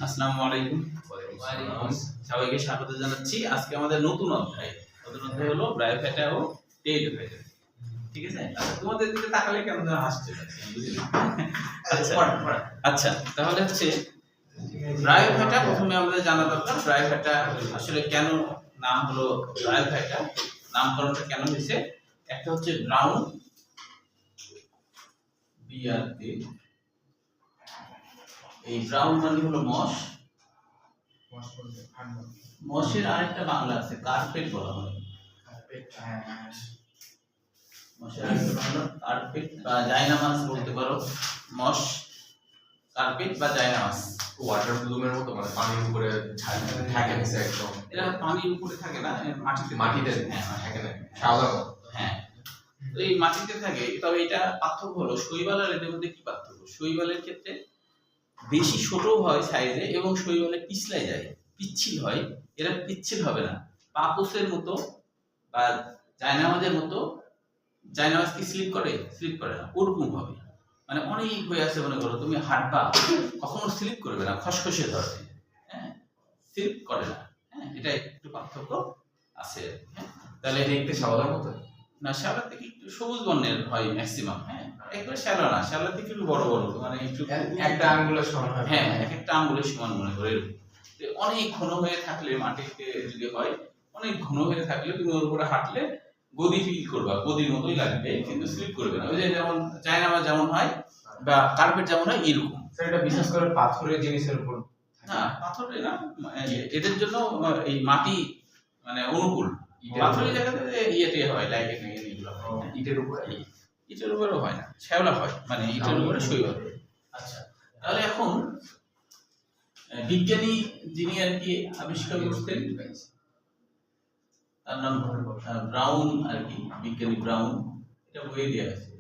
আসসালামু আলাইকুম। সবাইকে স্বাগত জানাচ্ছি। আজকে আমাদের নতুন অধ্যায় হলো ব্রায়োফাইটা ও টেইলোফাইটা। ঠিক আছে? তোমাদের দিকে তাকালে কেন যেন হাসছে, বুঝলি? আচ্ছা, তাহলে হচ্ছে ব্রায়োফাইটা প্রথমে আমাদের জানা দরকার। ব্রায়োফাইটা আসলে কেন নাম হলো ব্রায়োফাইটা, নামকরণটা কেন হয়েছে? একটা হচ্ছে ব্রাউন, বিআরটি, এই ব্রাউন মানে হলো মশ। মশের আরেকটা বাংলা আছে, কার্পেট বলা হয়। মশের আরেকটা বাংলা কার্পেট বা জায়নামাজ বলতে পারো। মশ, কার্পেট বা জায়নামাজ। ওয়াটার ব্লুমের মতো, মানে পানির উপরে থাকে নিচে একদম। এরা পানির উপরে থাকে না, মাটিতে থাকে না, শ্যাওলার মতো। হ্যাঁ, তো এই মাটিতে থাকে। তবে এটা পার্থক্য হলো শৈবাল আর এদের মধ্যে কি পার্থক্য? শৈবালের ক্ষেত্রে বেশি ছোট হয় সাইজে এবং শৈবালে পিছলাই যায়, পিচ্ছিল হয়। এরা পিচ্ছিল হবে না, পাপোসের মতো বা জায়নামাজের মতো। জায়নামাজ কি স্লিপ করে? স্লিপ করে না, ওরকম হবে। মানে অনেক হয়ে আছে, মনে করো তুমি হাঁটবা, কখনো স্লিপ করবে না, খসখসে ধরবে। হ্যাঁ, স্লিপ করে না। হ্যাঁ, এটা একটু পার্থক্য আছে। হ্যাঁ, তাহলে দেখতে শ্যাওলার মতো না, শ্যাওলার থেকে একটু সবুজ বর্ণের হয় ম্যাক্সিমাম। হ্যাঁ, একবার শ্যাওলা না, শ্যাওলার থেকে একটু বড় বড়, মানে একটু একটা আঙ্গুলের সমান হয়। হ্যাঁ, এক একটা আঙ্গুলের সমান মনে করে। অনেক ঘন হয়ে থাকলে মাটিতে যদি হয়, অনেক ঘন হয়ে থাকলে তুমি ওর উপরে হাঁটলে গদি ফিল করবা, গদির মতোই লাগবে, কিন্তু স্লিপ করবে না। ওই যে যেমন জায়নামাজ যেমন হয় বা কার্পেট যেমন হয়, এরকম। এটা বিশেষ করে পাথরের জিনিসের উপর না, পাথরে না, এদের জন্য এই মাটি মানে অনুকূল। পাথরের জায়গাতে ইয়েতে হয়, লাইটের এগুলো ইটের উপরে। ইটের উপরেও হয় না, শ্যাওলা হয়, মানে ইটের উপরে শৈবাল। আচ্ছা, তাহলে এখন বিজ্ঞানী যিনি আর কি আবিষ্কার করতেন, তার নাম ব্রাউন আর কি, বিজ্ঞানী ব্রাউন। এটা বইয়ে দেওয়া আছে।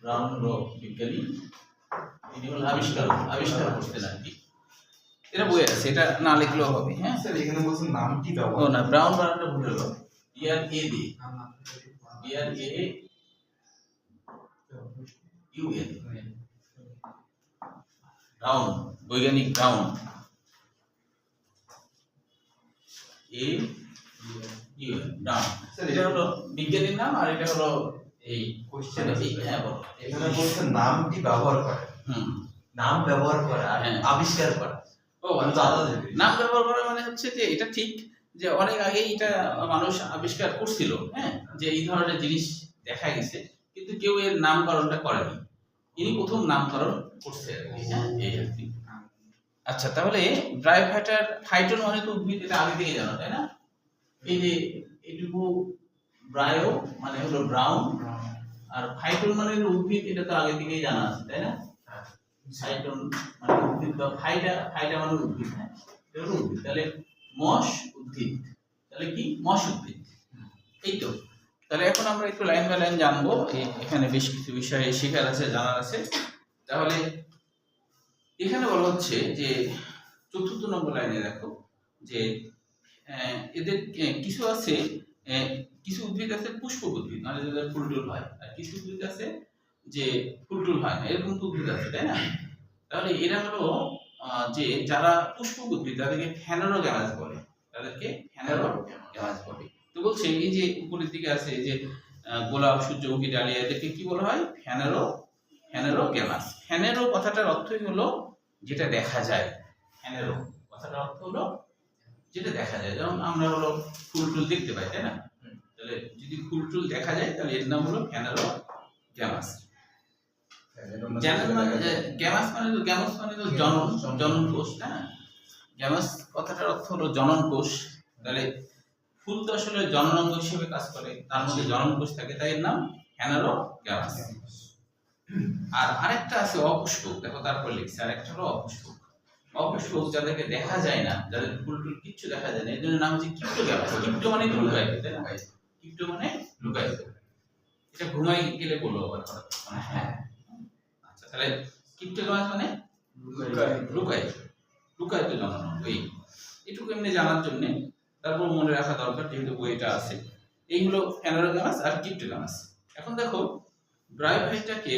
ব্রাউন হলো বিজ্ঞানী, তিনি হলো আবিষ্কার করতেন আর কি। এটা বইয়ে আছে, এটা না লিখলেও হবে। হ্যাঁ স্যার, এখানে বলছেন নামটি ও ব্যবহার না, ব্রাউন বানানটা ভুল হলো। BR A D, BR A U N, Brown, বৈজ্ঞানিক Brown, A U N, Brown. এটা হলো বিজ্ঞানীর নাম, আর এটা হলো এই কোশ্চেন। হ্যাঁ বলো। এখানে বলছেন নামটি ব্যবহার করে। নাম ব্যবহার করা আর আবিষ্কার করা। ও আচ্ছা, নাম ব্যবহার করা মানে হচ্ছে যে এটা ঠিক যে অনেক আগেই এটা মানুষ আবিষ্কার করছিল। হ্যাঁ, যে এই ধরনের জিনিস দেখা গেছে, কিন্তু কেউ এর নামকরণটা করেনি। ইনি প্রথম নামকরণ করছে আর কি। হ্যাঁ, এই আর কি। আচ্ছা, তাহলে ব্রায়োফাইটার, ফাইটন মানে তো উদ্ভিদ, এটা আগে থেকে জানো, তাই না? এই যে এটুকু ব্রায়ো মানে হলো ব্রাউন, আর ফাইটন মানে হলো উদ্ভিদ, এটা তো আগে থেকেই জানা আছে, তাই না? ফাইটন মানে উদ্ভিদ, বা ফাইটা মানে উদ্ভিদ। হ্যাঁ, এটা হলো উদ্ভিদ। তাহলে মশ উদ্ভিদ, তাহলে কি মশ উদ্ভিদ, এই তো। তাহলে এখন আমরা একটু লাইন বাই লাইন জানবো। এখানে বেশ কিছু বিষয় শেখার আছে, জানার আছে। তাহলে এখানে বলা হচ্ছে যে ৪র্থ নম্বর লাইনে দেখো যে এদের কিছু আছে, কিছু উদ্ভিদ আছে পুষ্পক উদ্ভিদ, মানে যাদের ফুল টুল হয়, আর কিছু উদ্ভিদ আছে যে ফুল টুল হয় না, এরকম তো উদ্ভিদ আছে, তাই না? তাহলে এরা হলো যে যারা পুষ্পক উদ্ভিদ, তাদেরকে ফ্যানেরোগ্যামাস বলে। তাদেরকে ফ্যানেরোগ্যামাস বলে। তো বলছে এই যে উপরের দিকে আছে যে গোলাপ, সূর্যমুখী, ডালিয়া, এদেরকে কি বলা হয়? ফ্যানেরোগ্যামাস। ফ্যানেরো কথাটার অর্থই হলো যেটা দেখা যায়। ফ্যানেরো কথাটার অর্থ হলো যেটা দেখা যায়। যেমন আমরা হলো ফুল টুল দেখতে পাই, তাই না? তাহলে যদি ফুল টুল দেখা যায়, তাহলে এর নাম হলো ফ্যানেরোগ্যামাস। গ্যামাস মানে তো, গ্যামাস মানে তো জনন কোষ, তাই না? গ্যামাস কথাটার অর্থ হলো জনন কোষ। তাহলে ফুল তো আসলে জননাঙ্গ হিসেবে কাজ করে, তার মধ্যে জনন কোষ থাকে, তাই এর নাম ফ্যানেরোগ্যামাস। আর আরেকটা আছে অপুষ্পক, দেখো তারপর লিখছে আরেকটা হলো অপুষ্পক। অপুষ্পক যাদেরকে দেখা যায় না, যাদের ফুল টুল কিচ্ছু দেখা যায় না, এর জন্য নাম হচ্ছে ক্রিপ্টোগ্যামাস। ক্রিপ্টো মানে লুকায়িত, তাই না? ক্রিপ্টো মানে লুকায়িত। এটা ঘুমাই গেলে বলবো আবার। হ্যাঁ, আচ্ছা, তাহলে ক্রিপ্টোগ্যামাস মানে লুকায়িত জননাঙ্গ। এইটুকু এমনি জানার জন্য, তারপর মনে রাখা দরকার, যেহেতু বইটা আছে। এই হলো ফ্যানেরোগ্যামাস আর ক্রিপ্টোগ্যামাস। এখন দেখো ব্রায়োফাইটাকে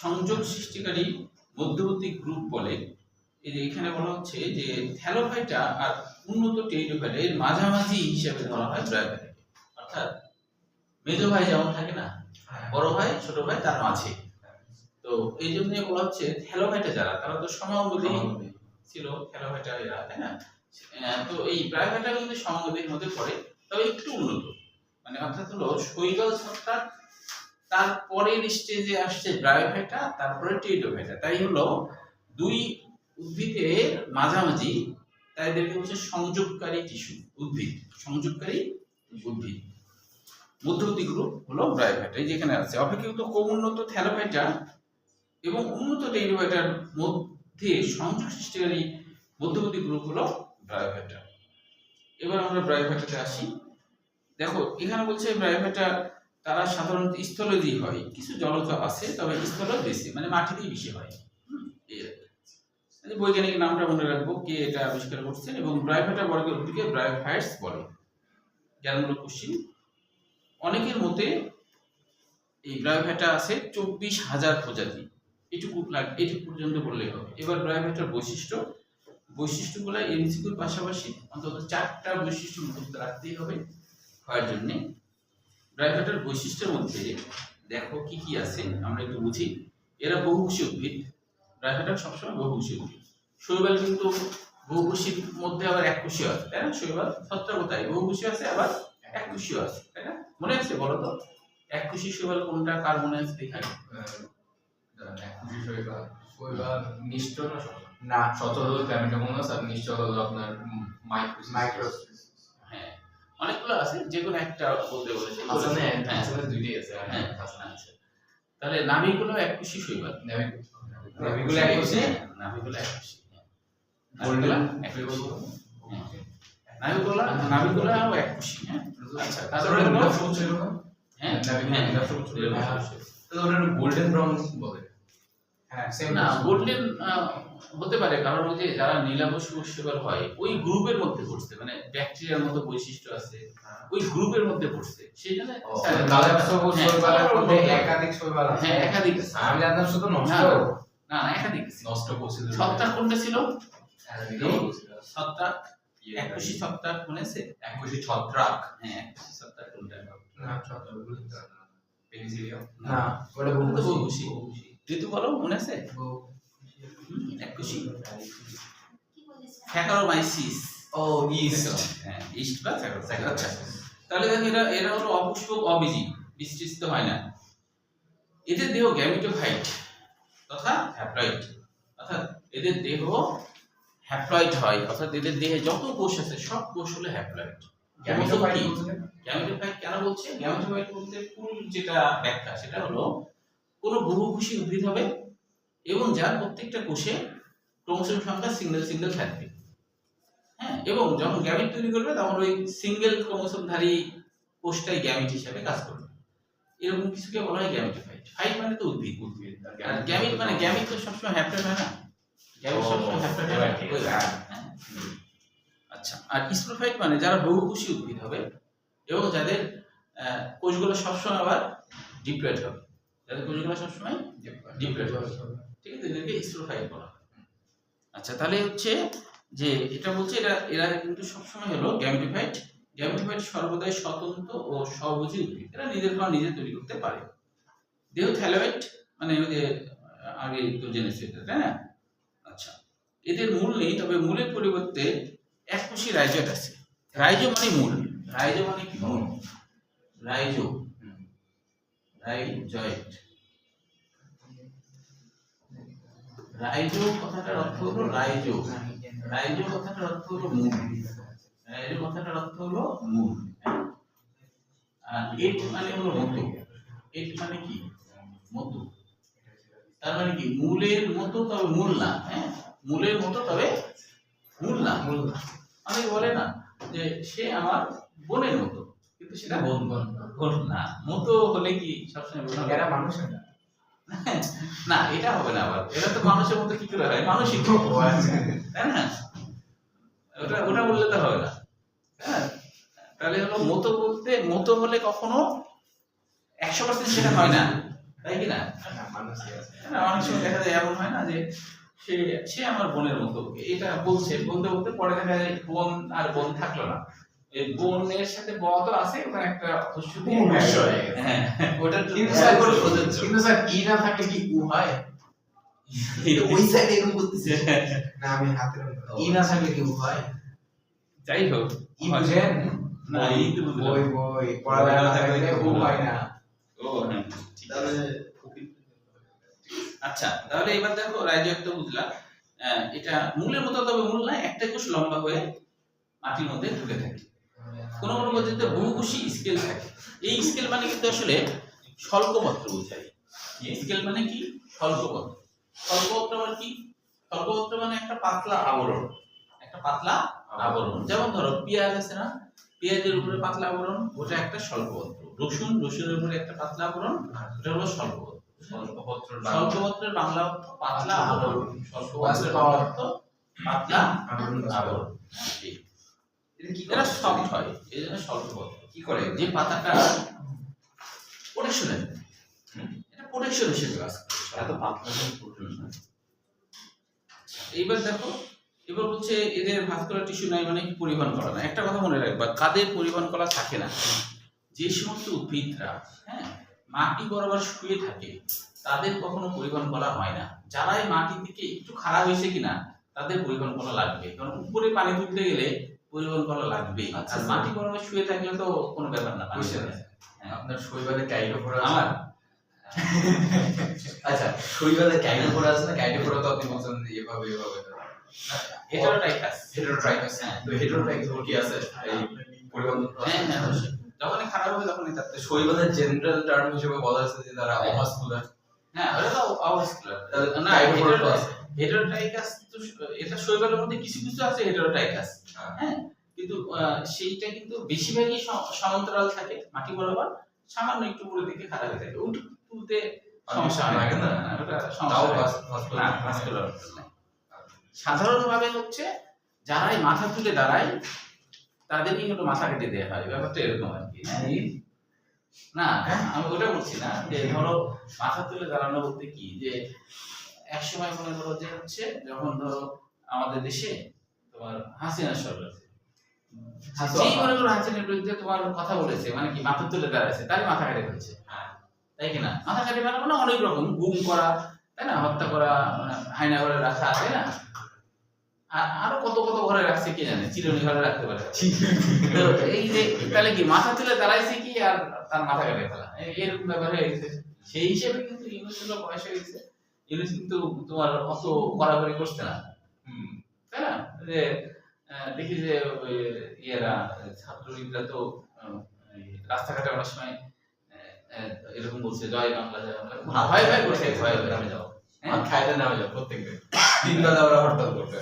সংযোগ সৃষ্টিকারী মধ্যবর্তী গ্রুপ বলে। এই যে এখানে বলা হচ্ছে যে থ্যালোফাইটা আর উন্নত টেরিডোফাইটা এর মাঝামাঝি হিসেবে ধরা হয় ব্রায়োফাইটাকে। অর্থাৎ মেজো ভাই যেমন থাকে না, বড় ভাই ছোট ভাই তার মাঝে। তো এই জন্য বলা হচ্ছে থ্যালোফাইটা যারা, তারা তো সমাঙ্গী ছিল থ্যালোফাইটা এরা, তাই না? তো এই ব্রায়োফাইটা কিন্তু সমাঙ্গীর মধ্যে পড়ে, তবে একটু উন্নত। মানে অর্থাৎ হলো শৈবাল ছত্রাক, তারপরে স্টেজে আসছে ব্রায়োফাইটা, তারপরে টেরিডোফাইটা। তাই হলো দুই উদ্ভিদের মাঝামাঝি, তাই এদেরকে হচ্ছে সংযোগকারী টিস্যু উদ্ভিদ, সংযোগকারী উদ্ভিদ। মধ্যবর্তী গ্রুপ হলো ব্রায়োফাইটা, এই যেখানে আছে। অপেক্ষাকৃত কম উন্নত থ্যালোফাইটা এবং উন্নত টেরিডোফাইটার মধ্যে সংযোগ সৃষ্টিকারী মধ্যবর্তী গ্রুপ হলো ব্রায়োফাইটা। এবার আমরা ব্রায়োফাইটাতে আসি। দেখো এখানে বলছে ব্রায়োফাইটা তারা সাধারণত স্থলজী হয়, কিছু জলজ আছে, তবে স্থল বেশি, মানে মাটিতেই বেশি হয়। বৈজ্ঞানিক নামটা মনে রাখবো, কে এটা আবিষ্কার করছেন। এবং ব্রায়োফাইটা বর্গের উদ্ভিদকে ব্রায়োফাইটস বলে। জ্ঞানমূলক কোশ্চিন। অনেকের মতে এই ব্রায়োফাইটা আছে 24,000 প্রজাতি। এটুকু পর্যন্ত বললেই হবে। এবার ব্রায়োফাইটার বৈশিষ্ট্যগুলো এমসিকিউর পাশাপাশি অন্তত 4টা বৈশিষ্ট্য মুখস্থ রাখতেই হবে হওয়ার জন্য। ব্রায়োফাইটার বৈশিষ্ট্যের মধ্যে দেখো কি কি আছে, আমরা একটু বুঝি। এরা বহুকোষী উদ্ভিদ। ব্রায়োফাইটা সবসময় বহুকোষী উদ্ভিদ। শৈবাল কিন্তু বহুকোষীর মধ্যে আবার এককোষী আছে, তাই না? শৈবাল ছত্রাকতাই বহুকোষী আছে, আবার এককোষী আছে, তাই না? মনে আছে? বলো তো এককোষী শৈবাল কোনটা, কার মনে আছে? দেখাই। এককোষী শৈবাল, শৈবাল নিশ্চল না সচল হলো ক্যামেটোমোনাস, আর নিশ্চল হলো আপনার মাইক্রোসিস। হ্যাঁ, অনেকগুলো আছে, যে কোনো একটা বলতে বলেছে। আসলে দুইটাই আছে। হ্যাঁ, আচ্ছা। তাহলে নাভিগুলো এককোষী শৈবাল। নাভিগুলো এককোষী, নাভিগুলো এককোষী। গোল্ডেন নাভিগুলো এককোষী। হ্যাঁ, আচ্ছা। তারপরে হ্যাঁ, গোল্ডেন ব্রাউন বলে। হ্যাঁ, না গোল্ডেন হতে পারে, কারণ ওই যে যারা নীলাভ শৈবাল হয় ওই গ্রুপের মধ্যে পড়ছে, মানে ব্যাকটেরিয়ার মতো বৈশিষ্ট্য আছে, ওই গ্রুপের মধ্যে পড়ছে, সেই জন্য একাধিক শৈবাল আছে। হ্যাঁ, একাধিক। আমি জানতাম শুধু নষ্ট। না, একাধিক নষ্ট করছে। ছত্রাক কোনটা ছিল? ছত্রাক, এককোষী ছত্রাক, মনে আছে? এককোষী ছত্রাক। হ্যাঁ, এককোষী ছত্রাক কোনটা? পেনিসিলিয়াম না, ওটা বহুকোষী। ঋতু বলো, মনে আছে? এককোষী। স্যাকারোমাইসিস। ও ইস্ট। হ্যাঁ, ইস্ট বা স্যাকারোমাইসিস। তাহলে দেখো এরা হলো অপুষ্পক, অবীজী, বিস্তৃত হয় না। এদের দেহ গ্যামিটোফাইট তথা হ্যাপ্লয়েড, অর্থাৎ এদের দেহ হ্যাপ্লয়েড হয়, অর্থাৎ এদের দেহে যত কোষ আছে সব কোষ হলো হ্যাপ্লয়েড। গ্যামিটোফাইট কেন বলছে? গ্যামিটোফাইট বলতে ফুল যেটা ব্যাখ্যা, সেটা হলো কোনো বহুকোষী উদ্ভিদ হবে এবং যার প্রত্যেকটা কোষে ক্রোমোসোম সংখ্যা সিঙ্গেল থাকবে। হ্যাঁ, এবং যখন গ্যামিট তৈরি করবে তখন ওই সিঙ্গেল ক্রোমোসোমধারী কোষটাই গ্যামিট হিসেবে কাজ করবে। এরকম কিছুকে বলা হয় গ্যামিটোফাইট। ফাইট মানে তো উদ্ভিদ, আর গ্যামিট মানে গ্যামিট তো সবসময় হ্যাপ্লয়েড হয় না, গ্যামিট সবসময় হ্যাপ্লয়েড হয় না। আচ্ছা, আর স্পোরোফাইট মানে যারা বহুকোষী উদ্ভিদ হবে এবং যাদের কোষগুলো সবসময় আবার ডিপ্লয়েড হবে, যাদের কোষগুলো সবসময় ডিপ্লয়েড হবে, ঠিক আছে, এদেরকে স্পোরোফাইট বলা হয়। আচ্ছা, তাহলে হচ্ছে যে এটা বলছে এরা কিন্তু সবসময় হলো গ্যামিটোফাইট। গ্যামিটোফাইট সর্বদাই স্বতন্ত্র ও স্বভোজী উদ্ভিদ, এরা নিজের খাওয়া নিজে তৈরি করতে পারে। দেহ থ্যালোয়েড, মানে ওই যে আগে তো জেনেছি এটা, তাই না? আচ্ছা, এদের মূল নেই, তবে মূলের পরিবর্তে এককোষী রাইজয়েড আছে। রাইজো মানে মূল, রাইজো মানে কি? মূল। রাইজো কথাটার অর্থ হলো রাইজো কথাটার অর্থ হলো মূল। রাইজো কথাটার অর্থ হলো মূল। আর এট মানে হলো মতো। এট মানে কি? মতো। তার মানে কি? মূলের মতো তবে মূল না। হ্যাঁ, মূলের মতো তবে মূল না। অনেকে বলে না যে সে আমার বোনের মতো, কিন্তু সেটা বোন না। মতো হলে কি সবসময় বোন হবে? এরা মানুষের না। না, এটা হবে না। আবার এরা তো মানুষের মতো কি করে হয়? মানুষই তো, তাই না? ওটা বললে তো হবে না। হ্যাঁ, তাহলে হলো মতো বলতে, মতো হলে কখনো 100% সেটা হয় না। তাই কি না? না, মানুষই আছে। না, অনেক সময় দেখা যায় এমন হয় না যে সে সে আমার বোনের মতো, এটা বলছে, বলতে বলতে পরে দেখা যায় বোন আর বোন থাকলো না, এই বোনের সাথে ব তো আছে, ওখানে একটা হস্য দিয়ে হস্য হয়ে গেছে। হ্যাঁ, ওটা কিন্তু স্যার কিন্তু স্যার ই না থাকলে কি উ হয়? ওই সাইডে এরকম করতেছে। না আমি হাতের ই না থাকলে কি উ হয়? যাই হোক, ই বুঝেন? না, ই তো বুঝলাম। বই পড়ালেখা না থাকলে উ হয় না। ও হ্যাঁ, ঠিক আছে। তাহলে আচ্ছা, তাহলে এবার দেখো রাইজক তো বুঝলাম, এটা মূলের মতো, তবে মূল না, একটা কোষ লম্বা হয়ে মাটির মধ্যে ঢুকে থাকে। কোনো কোনো পদ্ধতিতে বহুকোষী স্কেল থাকে। এই স্কেল মানে কিন্তু আসলে স্বল্পপত্র বোঝায়। স্কেল মানে কি? স্বল্পপত্র। স্বল্পপত্র মানে কি? স্বল্পপত্র মানে একটা পাতলা আবরণ, একটা পাতলা আবরণ। যেমন ধরো পেঁয়াজ আছে না, পেঁয়াজের উপরে পাতলা আবরণ, ওটা একটা স্বল্পপত্র। রসুনের উপরে একটা পাতলা আবরণ, ওটা হলো স্বল্পপত্র। স্বল্পপত্রের বাংলা অর্থ পাতলা আবরণ। স্বল্পপত্রের বাংলা অর্থ পাতলা আবরণ। এটা সফট হয়, এই জন্য স্বল্পপত্র। কি করে? যে পাতাটা প্রোটেকশনে, এটা প্রোটেকশন হিসেবে কাজ করে। এত পাতলা প্রোটেকশন। এইবার দেখো, এবার হচ্ছে এদের ভাস্কুলার টিস্যু নাই মানে পরিবহন করা না। একটা কথা মনে রাখবা, কাদের পরিবহন করা থাকে না? যে সমস্ত উদ্ভিদরা হ্যাঁ মাটি বরাবর শুয়ে থাকে, তাদের কখনো পরিবহন করা হয় না। যারা এই মাটি থেকে একটু খারাপ হয়েছে কিনা, তাদের পরিবহন করা লাগবে, কারণ উপরে পানি তুলতে গেলে পরিবহন করা লাগবে। আর মাটি বরাবর শুয়ে থাকলে তো কোনো ব্যাপার না, পানি বুঝছেন? হ্যাঁ। আপনার শৈবালে কাইটোফোরা আছে? আমার আচ্ছা, শৈবালে কাইটোফোরা আছে না? কাইটোফোরা তো আপনি বলছেন যে এভাবে এভাবে। হেটারোটাইকাস। হেটারোট্রাইকাস। হ্যাঁ। তো হেটারোট্রাইকাস কি আছে? এই পরিবহন হ্যাঁ হ্যাঁ, অবশ্যই। যখনই খারাপ হবে তখনই তাতে শৈবালের জেনারেল টার্ম হিসেবে বলা হয়েছে যে তারা অভাস্কুলার। হ্যাঁ, ওটা তো অবস্কুলার না। কাইটোফোরা তো আছে। হেটারোটাইকাস তো এটা শৈবালের মধ্যে কিছু কিছু আছে হেটারোটাইকাস, হ্যাঁ। হ্যাঁ, কিন্তু সেইটা কিন্তু বেশিরভাগই সমান্তরাল থাকে মাটি বরাবর, সামান্য একটু উপরের দিকে খাড়া হয়ে থাকে, ওটা তুলতে সমস্যা হয় লাগে না, না? ওটা তাও সমস্যা হয় না। ভাস্কুলার। ভাস্কুলার না। সাধারণভাবে হচ্ছে যারাই মাথা তুলে দাঁড়ায় তাদেরই হলো মাথা কেটে দেওয়া হয়, ব্যাপারটা এরকম আর কি। হ্যাঁ, না আমি ওটা বলছি না, যে ধরো মাথা তুলে দাঁড়ানো বলতে কি, যে এক সময় মনে করো যে হচ্ছে যখন ধরো আমাদের দেশে তোমার হাসিনা সরকার, যেই মনে করো হাসিনার বিরুদ্ধে তোমার কথা বলেছে, মানে কি মাথা তুলে দাঁড়াচ্ছে, তারই মাথা কেটে ফেলছে। তাই কিনা? মাথা কেটে ফেলা মানে অনেক রকম, গুম করা, তাই না, হত্যা করা, হাইনা ঘরে রাখা, তাই না, আর আরো কত কত ঘরে রাখছে কে জানে, চিরুনি ঘরে রাখতে পারে। তো এই যে তাহলে কি মাথা তুলে দাঁড়াইছে কি আর তার মাথা কেটে ফেলা, এরকম ব্যাপার হয়ে গেছে। সেই হিসেবে কিন্তু ইউনিসেফের বয়স হয়ে গেছে, ইউনিস কিন্তু তোমার অত কড়াকড়ি করছে না, তাই না? যে দেখি যে ইয়েরা ছাত্রলীগরা তো রাস্তাঘাটে অনেক সময় এরকম বলছে জয় বাংলা জয় বাংলা, ভয় ভয় করছে, ভয় ভয় নামে যাও, ভাত খাইতে নামে যাও প্রত্যেকদিন। 3 বেলা ওরা হরতাল করবে,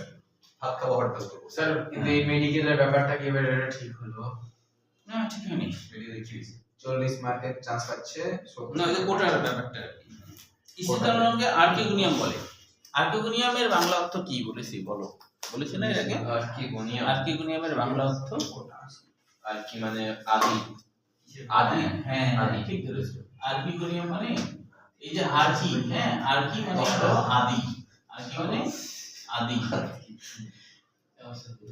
ভাত খাওয়া হরতাল করবে। স্যার কিন্তু এই মেডিকেলের ব্যাপারটা কি এবারে ঠিক হলো? না ঠিক হয়নি। মেডিকেল কি 40 মার্কের চান্স পাচ্ছে। না, এটা কোটার ব্যাপারটা। ইসিতানকে আর্কিগোনিয়াম বলে। আর্কিগোনিয়ামের বাংলা অর্থ কি বলেছি বলো? বলেছি না এর আগে? আর্কিগোনিয়াম। আর্কিগোনিয়ামের বাংলা অর্থ আর্কি মানে আদি। আদি। হ্যাঁ আদি। ঠিক ধরেছো। আর্কিগোনিয়াম মানে এই যে আর্কি, হ্যাঁ, আর্কি মানে হলো আদি, আর্কি মানে আদি,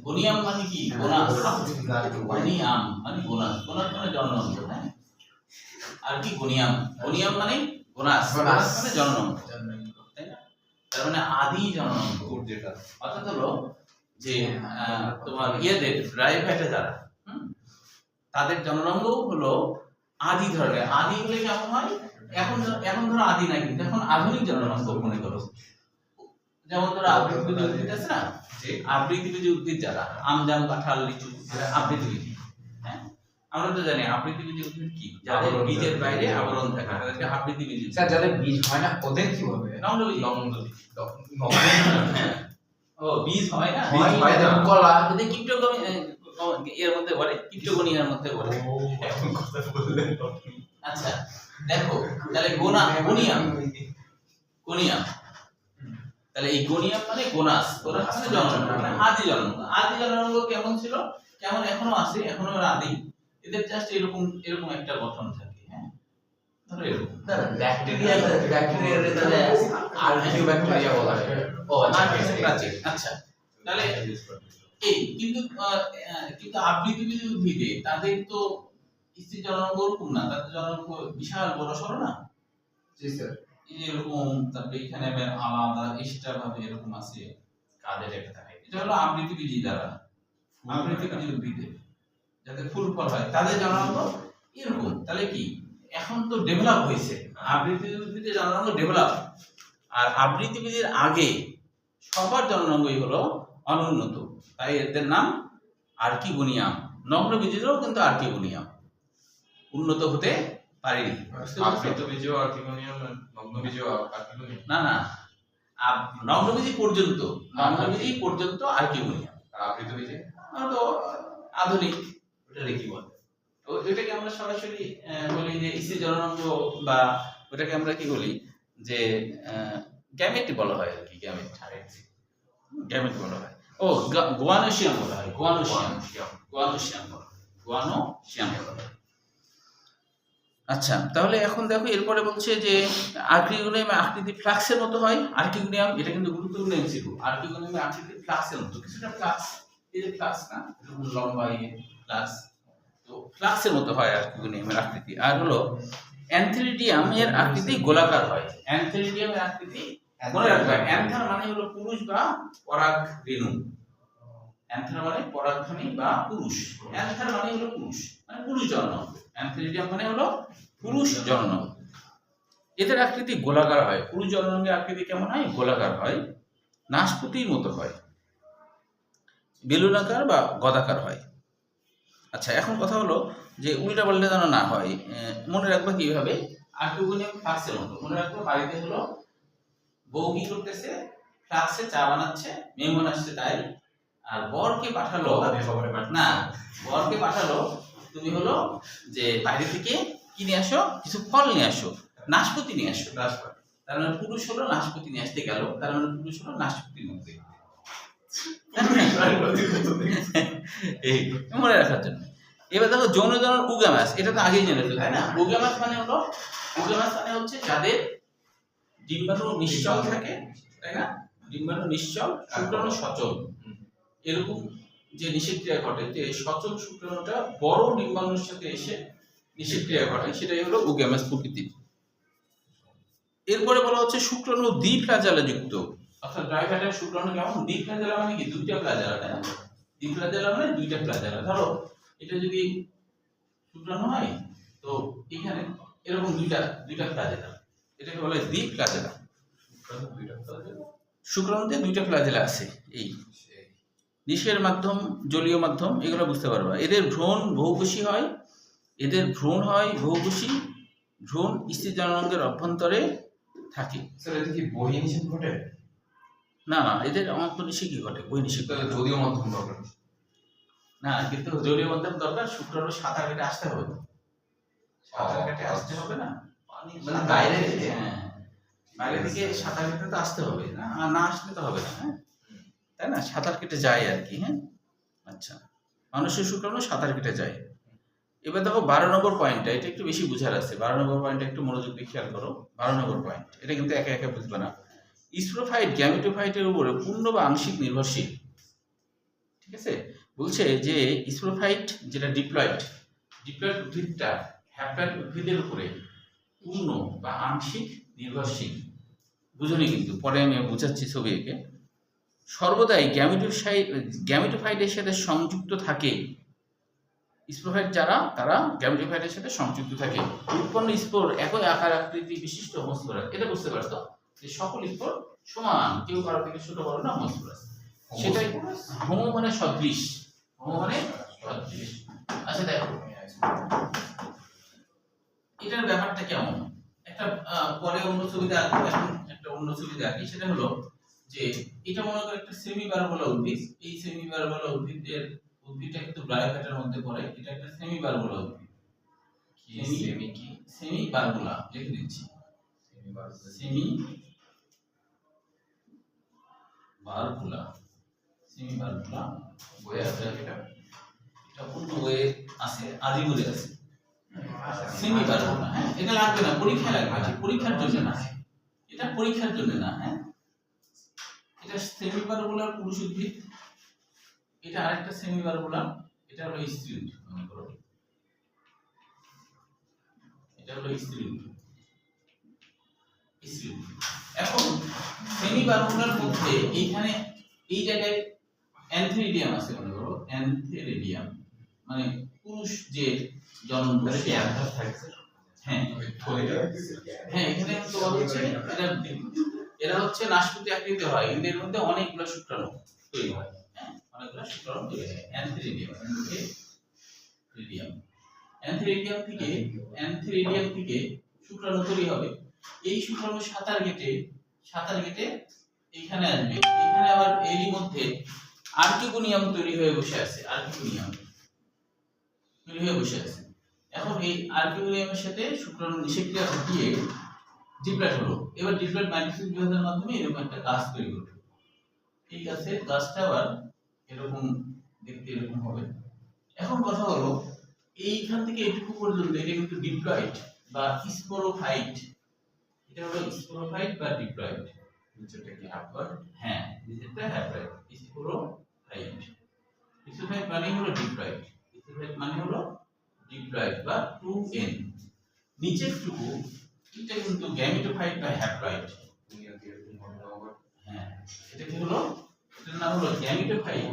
গোনিয়াম মানে কি? গোনাস। গোনিয়াম মানে গোনাস, গোনাস মানে জন্ম, হ্যাঁ, আর্কি গোনিয়াম, গোনিয়াম মানে গোনাস, গোনাস মানে জন্ম, তাই না? তার মানে আদি জন্ম যেটা, অর্থাৎ হলো যে তোমার ইয়েদের ড্রাই ফ্যাটে যারা তাদের জননাঙ্গ হলো আদি ধরনের। আদি হলে কেমন হয়? এখন এখন ধরো আদি নাই, কিন্তু এখন আধুনিক জননাঙ্গ মনে করো। যেমন ধরো আবৃতবীজী উদ্ভিদ আছে না, যে আবৃতবীজী উদ্ভিদ যারা আম জাম কাঁঠাল লিচু, আবৃতবীজী, হ্যাঁ, আমরা তো জানি আবৃতবীজী উদ্ভিদ কি, যাদের বীজের বাইরে আবরণ থাকে তাদেরকে আবৃতবীজী। স্যার যাদের বীজ হয় না ওদের কি হবে? নমনবীজী। ও বীজ হয় না, বীজ হয় যেমন কলা, যদি কিপ্টোগমি এর মধ্যে পড়ে, কিপ্টোগনিয়ার মধ্যে পড়ে। এখন কথা বললেন। আচ্ছা দেখো, তাহলে গোনিয়াম, গোনিয়াম, তাহলে এই গোনিয়াম মানে গোনাস, গোনাস মানে জন্ম, মানে আদি জন্ম। আদি জন্মাঙ্গ কেমন ছিল, কেমন এখনো আছে, এখনো আদি, এদের জাস্ট এরকম এরকম একটা গঠন থাকে, হ্যাঁ, ধরো এরকম। না না ব্যাকটেরিয়ারে তাহলে আর্কিওব্যাকটেরিয়া বলা হয়। ও আচ্ছা প্রাচীর। আচ্ছা তাহলে এই কিন্তু কিন্তু আবৃতবীজী উদ্ভিদে তাদের তো স্থির জননাঙ্গ ওরকম না, তাদের জননাঙ্গ বিশাল বড় সড় না। জি স্যার। এরকম তারপরে এখানে আবার আলাদা এক্সট্রা ভাবে এরকম আছে কাদের একটা থাকে। এটা হলো আবৃতবীজী দ্বারা, আবৃতবীজী উদ্ভিদে যাতে ফুল ফল হয় তাদের জননাঙ্গ এরকম। তাহলে কি এখন তো ডেভেলপ হয়েছে, আবৃতবীজী উদ্ভিদের জননাঙ্গ ডেভেলপ, আর আবৃতবীজীর আগে সবার জননাঙ্গই হলো অনুন্নত, তাই এদের নাম আর্কিগোনিয়াম। নগ্নবীজীরও কিন্তু আর্কিগোনিয়াম, উন্নত হতে পারেনি। বুঝতে পারছো? আবৃতবীজীয় আর্কিগোনিয়াম, নগ্নবীজীয় আর্কিগোনিয়াম। না না, নগ্নবীজী পর্যন্ত, নগ্নবীজী পর্যন্ত আর্কিগোনিয়াম। আর আবৃতবীজী তো আধুনিক, ওটারে কি বলে? ওইটাকে আমরা সরাসরি বলি যে স্থির জননাঙ্গ, বা ওটাকে আমরা কি বলি যে গ্যামেট বলা হয় আর কি, গ্যামেট, গ্যামেট বলা হয়। ও গোয়ানোসিয়াম বলা হয়, গোয়ানোসিয়াম, গোয়ানোসিয়াম বলা হয়, গোয়ানোসিয়াম বলা হয়। আচ্ছা তাহলে এখন দেখো এরপরে বলছে যে আর্কিগোনিয়াম আকৃতি ফ্লাক্সের মতো হয়। আর্কিগোনিয়াম, এটা কিন্তু গুরুত্বপূর্ণ এমসিকিউ, আর্কিগোনিয়াম আকৃতি ফ্লাক্সের মতো, কিছুটা ফ্লাক্স, এই যে ফ্লাক্স না এরকম লম্বা ফ্লাক্স, তো ফ্লাক্সের মতো হয় আর্কিগোনিয়ামের আকৃতি। আর হলো অ্যানথেরিডিয়াম এর আকৃতি গোলাকার হয়। অ্যানথেরিডিয়াম এর আকৃতি মনে রাখবে, অ্যান্থার মানে হলো পুরুষ বা পরাগ রেণু, অ্যান্থার মানে পরাগধানী বা পুরুষ, অ্যান্থার মানে হলো পুরুষ, মানে পুরুষ জননাঙ্গ, অ্যানথেরিডিয়াম মানে হলো পুরুষ জননাঙ্গ। এদের আকৃতি গোলাকার হয়। পুরুষ জননাঙ্গের আকৃতি কেমন হয়? গোলাকার হয়, নাশপাতির মতো হয়, বেলুনাকার বা গদাকার হয়। আচ্ছা এখন কথা হলো যে উল্টা পাল্টা যেন না হয়, মনে রাখবা কিভাবে, আর্কিগোনিয়াম ফ্লাক্সের মতো মনে রাখবো। বাড়িতে হলো বউ কি করতেছে, ফ্লাক্সে চা বানাচ্ছে, মেহমান আসছে তাই, আর বরকে পাঠালো না, বরকে পাঠালো তুমি হলো যে বাইরে থেকে কি নিয়ে আসো, কিছু ফল নিয়ে আসো, নাশপাতি নিয়ে আসো। তার মানে পুরুষ হলো নাশপাতি নিয়ে আসতে গেল, তার মানে পুরুষ হলো নাশপাতির মধ্যে, এই মনে রাখার জন্য। এবার দেখো যৌন জনন উগামাস, এটা তো আগেই জেনেছো তাই না? উগামাস মানে হলো, উগামাস মানে হচ্ছে যাদের ডিম্বাণু নিশ্চল থাকে, তাই না? ডিম্বাণু নিশ্চল, শুক্রাণু সচল, এরকম যে নিষেক্রিয়া ঘটে, যে সচল শুক্রাণুটা বড় ডিম্বাণুর সাথে এসে নিষেক্রিয়া ঘটে, সেটাই হলো উগামাস প্রকৃতির। এরপরে বলা হচ্ছে শুক্রাণু দ্বিফ্লাজেলা যুক্ত, অর্থাৎ ড্রাইভারের শুক্রাণু কেমন? দ্বিফ্লাজেলা মানে কি দুইটা ফ্লাজেলা, তাই না? দ্বিফ্লাজেলা মানে দুইটা ফ্লাজেলা। ধরো এটা যদি শুক্রাণু হয় তো এখানে এরকম দুইটা ফ্লাজেলা, এটাকে বলে দ্বিফ্লাজেলা। শুক্রাণুতে দুইটা ফ্লাজেলা আছে, এই নিষের মাধ্যম, জলীয় মাধ্যম, এগুলো বুঝতে পারবা। এদের ভ্রূণ বহুকোষী হয়, এদের ভ্রূণ হয় বহুকোষী, ভ্রূণ স্থির জননাঙ্গের অভ্যন্তরে থাকে। স্যার এটা কি বহির্নিষেক ঘটে? না না, এদের অন্তর্নিষেক কি ঘটে, বহির্নিষেক তাহলে যদিও মাধ্যম দরকার না, কিন্তু জলীয় মাধ্যম দরকার। শুক্রাণু সাঁতার কেটে আসতে হবে, সাঁতার কেটে আসতে হবে না, মানে বাইরে থেকে? হ্যাঁ বাইরে থেকে সাঁতার কেটে তো আসতে হবে না, আর না আসলে তো হবে না, হ্যাঁ তাই না? সাঁতার কেটে যায় আর কি, হ্যাঁ। আচ্ছা মানুষের শুক্রাণু সাঁতার কেটে যায়। এবার দেখো 12 নম্বর পয়েন্টটা, এটা একটু বেশি বুঝার আছে। 12 নম্বর পয়েন্টটা একটু মনোযোগ দিয়ে খেয়াল করো। 12 নম্বর পয়েন্ট, এটা কিন্তু একা একা বুঝবে না। স্পোরোফাইট গ্যামেটোফাইটের উপরে পূর্ণ বা আংশিক নির্ভরশীল, ঠিক আছে? বলছে যে স্পোরোফাইট যেটা ডিপ্লয়েড উদ্ভিদটা হ্যাপ্লয়েড উদ্ভিদের উপরে পূর্ণ বা আংশিক নির্ভরশীল। বুঝুনি কিন্তু, পরে আমি বুঝাচ্ছি ছবি এঁকে। সর্বদাই গ্যামেটোফাইটের সাথে সংযুক্ত থাকে। স্পোরোফাইট যারা, তারা গ্যামেটোফাইটের সাথে সংযুক্ত থাকে। উৎপন্ন স্পোর একই আকার আকৃতি বিশিষ্ট হোমোস্পোরাস। এটা বুঝতে পারতো যে সকল স্পোর সমান, কেউ কারো থেকে ছোট বড় না, হোমোস্পোরাস। সেটাই হোমো মানে সদৃশ, হোমো মানে সদৃশ। আচ্ছা দেখো এটার ব্যাপারটা কেমন, একটা পরে অন্য ছবিতে আঁকবো, এখন একটা অন্য ছবিতে আঁকি। সেটা হলো যে এটা মনে করো একটা সেমি বারবোলা উদ্ভিদ। এই সেমি বারবোলা উদ্ভিদটা কিন্তু ব্রায়োফাইটের মধ্যে পড়ে। এটা একটা সেমি বারবোলা উদ্ভিদ। সেমি বারবোলা লিখে দিচ্ছি, সেমি বারবোলা, সেমি বারবোলা বইয়ে আছে। এটা অন্য বইয়ে আছে, আদিবলে আছে। সেমি বারবুলা, হ্যাঁ এটা লাগবে না, পরীক্ষা লাগবে না, পরীক্ষার জন্য না, এটা পরীক্ষার জন্য না, হ্যাঁ এটা সেমি বারবুলার পুরুষ উদ্ভিদ, এটা আরেকটা সেমি বারবুলা, এটা হলো স্ত্রী উদ্ভিদ, মনে করো এটা হলো স্ত্রী উদ্ভিদ, স্ত্রী উদ্ভিদ। এখন সেমি বারবুলার মধ্যে এইখানে এই জায়গায় অ্যান্থেরিডিয়াম আছে, মনে করো অ্যান্থেরিডিয়াম মানে পুরুষ যে জন্ম কি অ্যান্থাস থাকছে? হ্যাঁ হ্যাঁ এখানে তোমার হচ্ছে এরা হচ্ছে নাশপাতি আকৃতি হয়, কিন্তু এর মধ্যে অনেকগুলো শুক্রাণু তৈরি হয়, হ্যাঁ অনেকগুলো শুক্রাণু তৈরি হয়। অ্যান্থেরিডিয়াম অ্যান্থেরিডিয়াম থেকে শুক্রাণু তৈরি হবে। এই শুক্রাণু সাঁতার কেটে এখানে আসবে, এখানে আবার এরই মধ্যে আর্কিগোনিয়াম তৈরি হয়ে বসে আছে, আর্কিগোনিয়াম তৈরি হয়ে বসে আছে। এখন এই আর্কিগোনিয়ামের সাথে শুক্রাণু নিষেক্রিয়া ঘটিয়ে ডিপ্লয়েড হলো। এবার ডিপ্লয়েড মাইটোসিস বিভাজনের মাধ্যমে এরকম একটা গাছ তৈরি করবে। এই গাছটা আবার এরকম দেখতে এরকম হবে। এখন কথা হলো এইখান থেকে এটুকু পর্যন্ত এটা কিন্তু ডিপ্লয়েড বা স্পোরোফাইট, এটা হলো স্পোরোফাইট বা ডিপ্লয়েড। নিচেটা কি হ্যাপ্লয়েড? হ্যাঁ নিচেরটা হ্যাপ্লয়েড, স্পোরোফাইট। স্পোরোফাইট মানে হলো ডিপ্লয়েড, স্পোরোফাইট মানে হলো ডিপ্লয়েড বা 2n। নিচেরটুকু এটা কিন্তু গ্যামেটোফাইট বা হ্যাপ্লয়েড। হ্যাঁ এটা কি হলো, এটার নাম হলো গ্যামেটোফাইট,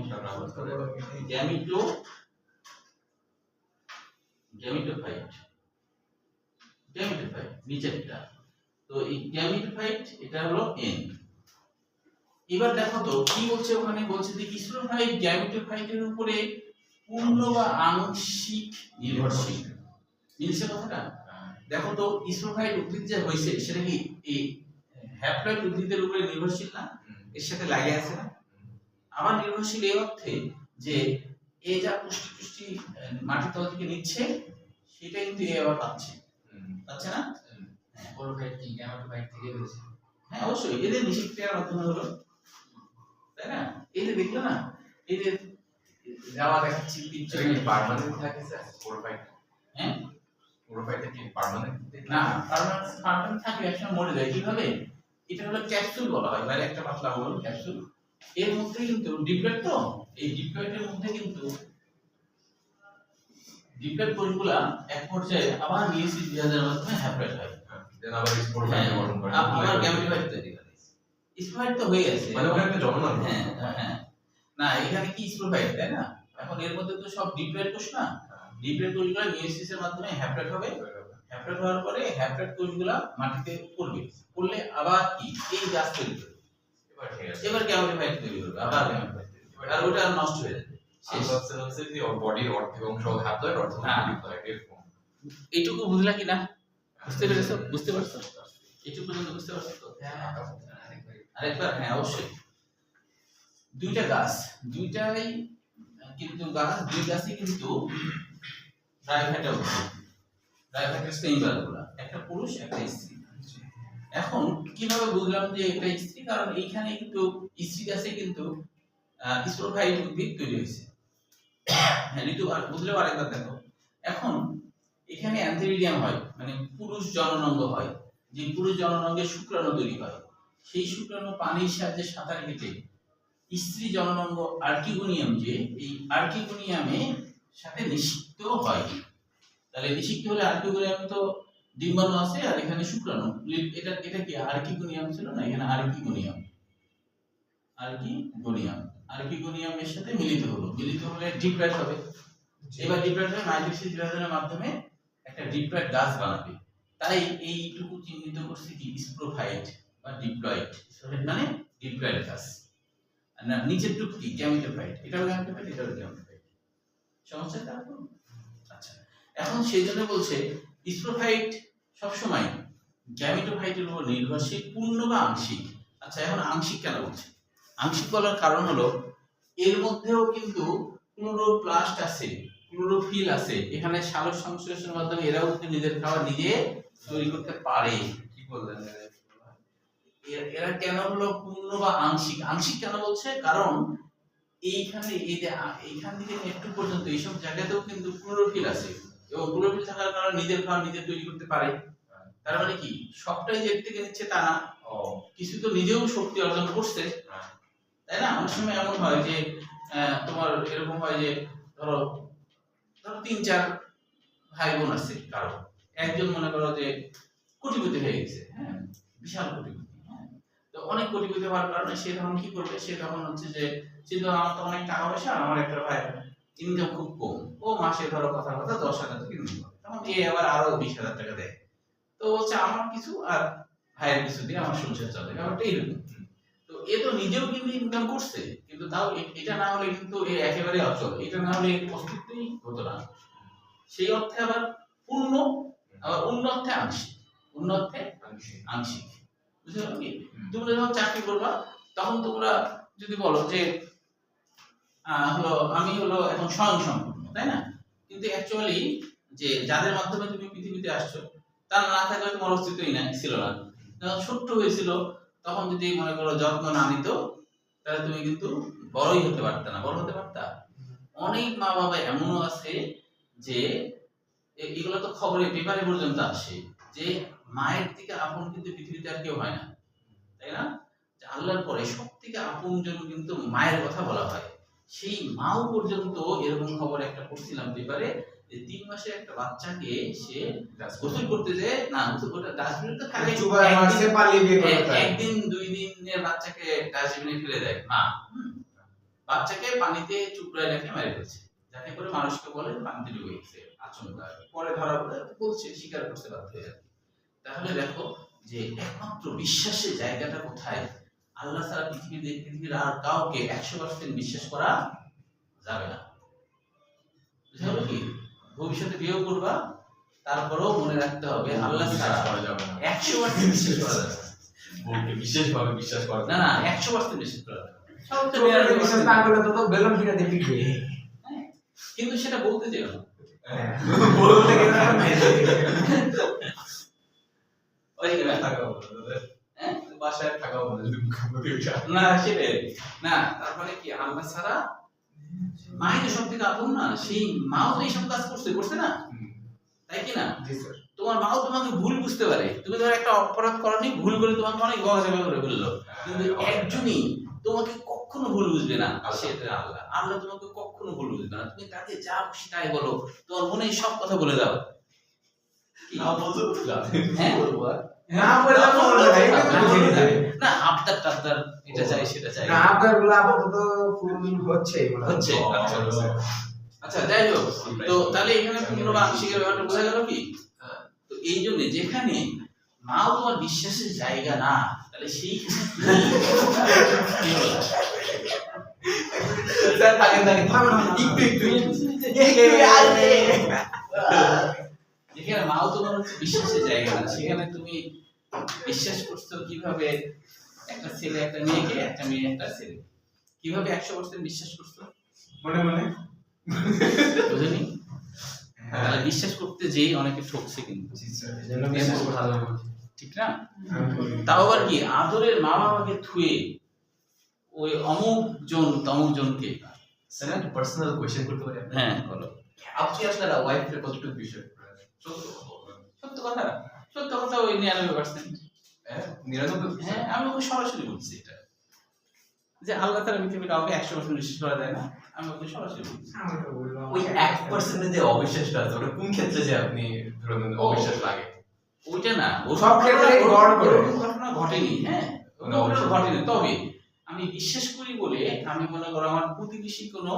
গ্যামেটোফাইট নিচেরটা। তো এই গ্যামেটোফাইট এটা হলো n। এবার দেখো তো কি বলছে, ওখানে বলছে যে স্পোরোফাইট গ্যামেটোফাইটের উপরে পূর্ণ বা আংশিক নির্ভরশীল। মিলছে কথাটা? দেখো তো স্পোরোফাইট উদ্ভিদ যে হইছে সেটা কি এই হ্যাপ্লয়েড উদ্ভিদের উপরে নির্ভরশীল না, এর সাথে লাগে আছে না? আবার নির্ভরশীল এই অর্থে যে এই যা পুষ্টি মাটির তল থেকে নিচ্ছে সেটা কিন্তু এ আবার পাচ্ছে না? স্পোরোফাইট কি গ্যামেটোফাইট থেকে হয়েছে? হ্যাঁ অবশ্যই, এদের নিষেক্রিয়ার মাধ্যমে হলো, তাই না? এই যে দেখলো না, এই যে যাওয়া দেখাচ্ছি পিকচার কি পার্মানেন্ট থাকে স্যার স্পোরোফাইট? হ্যাঁ স্পোরোফাইটটা কি পার্মানেন্ট? না, পার্মানেন্ট থাকে, একসময় মরে যায়। কিভাবে? এটা হলো ক্যাপসুল বলা হয়, মানে একটা পাতলা হলো ক্যাপসুল। এর মধ্যে কিন্তু ডিপ্লয়েড, তো এই ডিপ্লয়েডের মধ্যে কিন্তু ডিপ্লয়েড কোষগুলা এক পর্যায়ে আবার মিয়োসিস বিভাজনের মাধ্যমে হ্যাপ্লয়েড হয়, দেন আবার স্পোরোফাইট গঠন করে, আবার গ্যামেটোফাইট তৈরি করে। স্পোরোফাইট তো হয়ে গেছে, মানে ওখানে একটা জন্মানো। হ্যাঁ হ্যাঁ না, এখানে কি স্পোরোফাইট, তাই না? এখন এর মধ্যে তো সব ডিপ্লয়েড কোষ না, ডিপ্লয়েড কোষগুলো মিয়োসিসের মাধ্যমে হ্যাপ্লয়েড হবে। হ্যাপ্লয়েড হওয়ার পরে হ্যাপ্লয়েড কোষগুলা মাটিতে পড়লে আবার কি এই গাছ তৈরি করবে, এবার গ্যামেটোফাইট তৈরি করবে, আবার গ্যামেটোফাইট তৈরি করবে, আর ওটা নষ্ট হয়ে যাবে। বডির অর্ধেক অংশ হ্যাপ্লয়েড, অর্ধেক ডিপ্লয়েড। এইটুকু বুঝলা কি না? বুঝতে পারছো? এইটুকু পর্যন্ত বুঝতে পারছো তো? আরেকবার, হ্যাঁ অবশ্যই। দুইটা গাছ, দুইটাই কিন্তু দুই গাছই কিন্তু ডাইফ্যাটা উদ্ভিদ, ডাইফ্যাটা সেমি বারবুলা, একটা পুরুষ একটা স্ত্রী। এখন কিভাবে বুঝলাম যে এটা স্ত্রী? কারণ এইখানে কিন্তু স্ত্রী গাছে কিন্তু স্পোরোফাইট উদ্ভিদ তৈরি হয়েছে। হ্যাঁ ঋতু বুঝলেও আরেকবার দেখো। এখন এখানে অ্যান্থেরিডিয়াম হয়, মানে পুরুষ জননাঙ্গ হয়, যে পুরুষ জননাঙ্গে শুক্রাণু তৈরি হয়, সেই শুক্রাণু পানির সাহায্যে সাঁতার কেটে স্ত্রী জননাঙ্গ আর্কিগোনিয়াম, যে এই আর্কিগোনিয়ামে সাথে নিষিক্ত হয়। তাহলে নিষিক্ত হলে আর্কিগোনিয়াম তো ডিম্বাণু আছে, আর এখানে শুক্রাণু, এটা কি আর্কিগোনিয়াম ছিল না, এখানে আর্কিগোনিয়ামের সাথে মিলিত হলে ডিপ্লয়েড হবে। এবার ডিপ্লয়েড হয়ে মাইটোসিস বিভাজনের মাধ্যমে একটা ডিপ্লয়েড গাছ বানাবে। তাই এইটুকু চিহ্নিত করছে কি স্পোরোফাইট বা ডিপ্লয়েড। স্পোরোফাইট মানে ডিপ্লয়েড গাছ, আর না নিচেরটুকু কি গ্যামেটোফাইট, এটাও গ্যামেটোফাইট, এটাও গ্যামেটোফাইট। সমস্যা তারপর? আচ্ছা, এখন সেই জন্য বলছে স্পোরোফাইট সবসময় গ্যামেটোফাইটের উপর নির্ভরশীল, পূর্ণ বা আংশিক। আচ্ছা, এখন আংশিক কেন বলছে? আংশিক বলার কারণ হলো এর মধ্যেও কিন্তু ক্লোরোপ্লাস্ট আছে, ক্লোরোফিল আছে, এখানে সালোক সংশ্লেষণের মাধ্যমে এরাও কিন্তু নিজের খাবার নিজে তৈরি করতে পারে। কি বললেন? এরা কেন হলো পূর্ণ বা আংশিক? আংশিক কেন বলছে? কারণ এইখানে এই যে এইখান থেকে একটু পর্যন্ত এইসব জায়গাতেও কিন্তু ক্লোরোফিল আছে, এবং প্রবলেম থাকার কারণে নিজের খাবার নিজে তৈরি করতে পারে। তার মানে কি সবটাই যে এর থেকে নিচ্ছে তা না, কিছু তো নিজেও শক্তি অর্জন করছে, তাই না? অনেক সময় এমন হয় যে তোমার এরকম হয় যে ধরো 3-4 ভাই বোন আছে, কারো একজন মনে করো যে কোটিপতি হয়ে গেছে, হ্যাঁ, বিশাল কোটিপতি, হ্যাঁ, তো অনেক কোটিপতি হওয়ার কারণে সে তখন কি করবে, সে তখন হচ্ছে যে চিন্তা আমার তো অনেক টাকা পয়সা, আমার একটা ভাই ইনকাম খুব কম, ও মাসে ধরো কথা 10,000 টাকা ইনকাম করে, তখন এ আবার আরো 20,000 টাকা দেয়, তো বলছে আমার কিছু আর ভাইয়ের কিছু দিয়ে আমার সংসার চলে, ব্যাপারটা এইরকম। তো এ তো নিজেও কিন্তু ইনকাম করছে, কিন্তু তাও এটা না হলে কিন্তু এ একেবারে অচল, এটা না হলে অস্তিত্বই হতো না। সেই অর্থে আবার পূর্ণ, আবার অন্য অর্থে আংশিক, অন্য অর্থে আংশিক, বুঝতে পারো কি? তোমরা যখন চাকরি করবা তখন তোমরা যদি বলো যে হলো আমি হলো এখন স্বয়ংসম্পূর্ণ, তাই না? কিন্তু অ্যাকচুয়ালি যে যাদের মাধ্যমে তুমি পৃথিবীতে আসছো তার না থাকলে তোমার অস্তিত্বই নাই, ছিল না। যখন ছোট্ট হয়েছিল তখন যদি মনে করো যত্ন না নিত তাহলে তুমি কিন্তু বড়ই হতে পারতা না, বড় হতে পারতা। অনেক মা বাবা এমনও আছে যে এগুলো তো খবরে পেপারে পর্যন্ত আসে যে মায়ের থেকে আপন কিন্তু পৃথিবীতে আর কেউ হয় না, তাই না? যে আল্লাহর পরে সব থেকে আপনজন কিন্তু মায়ের কথা বলা হয়। সেই মাও পর্যন্ত এরকম খবর একটা পড়ছিলাম পেপারে যে 3 মাসের একটা বাচ্চাকে সে গোসল করতে যায় না, গোসল করতে ডাস্টবিনে তো থাকে, একদিন 2 দিনের বাচ্চাকে ডাস্টবিনে ফেলে দেয় মা, বাচ্চাকে পানিতে চুপড়ায় রেখে মেরে ফেলছে, যাতে করে মানুষকে বলে পানিতে ডুবে গেছে, আচমকা পরে ধরা পড়ে বলছে, স্বীকার করতে বাধ্য হয়ে। তাহলে দেখো যে একমাত্র বিশ্বাসের জায়গাটা কোথায়, আল্লাহ ছাড়া পৃথিবীর আর কাউকে 100% বিশ্বাস করা যাবে না, বুঝতে পারো কি? ভবিষ্যতে বিয়ে করবা তারপরেও মনে রাখতে হবে আল্লাহ ছাড়া করা যাবে না, 100% বিশ্বাস করা যাবে না, বলতে বিশেষভাবে বিশ্বাস করা না না 100% বিশ্বাস করা যাবে না। সবচেয়ে বিশ্বাস 99% না করলে তো বেলুন ফিরে দিয়ে পিটবে। হ্যাঁ, কিন্তু সেটা বলতে যেও না, বলতে গেলে ওই যে থাকা বলে, হ্যাঁ বাসায় থাকা বলে যদি মুখে না সেটাই না, তার মানে কি আল্লাহ ছাড়া মাই তো সব থেকে আপন না, সেই মাও তো এইসব কাজ করছে না, তাই কি না? জি স্যার। তোমার মাও তোমাকে ভুল বুঝতে পারে, তুমি ধরো একটা অপরাধ করনি, ভুল করে তোমাকে অনেক গজবে করে ফেললো, কিন্তু একজনই তোমাকে কখনো ভুল বুঝবে না, সেটা আল্লাহ। আল্লাহ তোমাকে কখনো ভুল বুঝবে না, তুমি তাকে যা খুশি তাই বলো, তোমার মনে সব কথা বলে দাও, না বলতে হ্যাঁ না বললে মনে নাই না আবদার টাবদার এটা চাই সেটা চাই না আপনারগুলো আপাতত ফুল হচ্ছে হচ্ছে। আচ্ছা যাই হোক, তো তাহলে এখানে পূর্ণ বা আংশিকের ব্যাপারটা বোঝা গেল কি? তো এই জন্য যেখানে মাও তোমার বিশ্বাসের জায়গা না, তাহলে সেই যেখানে মাও তোমার বিশ্বাসের জায়গা না, সেখানে তুমি বিশ্বাস করছো কিভাবে একটা ছেলে একটা মেয়েকে, একটা মেয়ে একটা ছেলে, কিভাবে 100% বিশ্বাস করছো মনে মনে বুঝেনি? তাহলে বিশ্বাস করতে যেই অনেকে ঠকছে কিন্তু, ঠিক না? তাও আবার কি আদরের মা বাবাকে থুয়ে ওই অমুক জন তমুক জনকে। স্যার একটা পার্সোনাল কোশ্চেন করতে পারি? হ্যাঁ বলো। আপনি আপনার ওয়াইফের কতটুকু বিষয় সত্য কথা, সত্য কথা ওই 99%। 99? হ্যাঁ আমি ওকে সরাসরি বলছি এটা, যে আল্লাহ তাআলা পৃথিবীর কাউকে 100% বিশ্বাস করা যায় না, আমি ওকে সরাসরি বলছি। আমি তো বললাম ওই 1% যে অবিশ্বাসটা আছে ওটা কোন ক্ষেত্রে যে আপনি ধরুন অবিশ্বাস লাগে? ওইটা না, ও সব ক্ষেত্রেই গড় করে। ওরকম ঘটনা ঘটেনি, হ্যাঁ না, অবশ্যই। ঘটেনি, তবে আমি বিশ্বাস করি বলে আমি মনে করো আমার প্রতিবেশী কোনো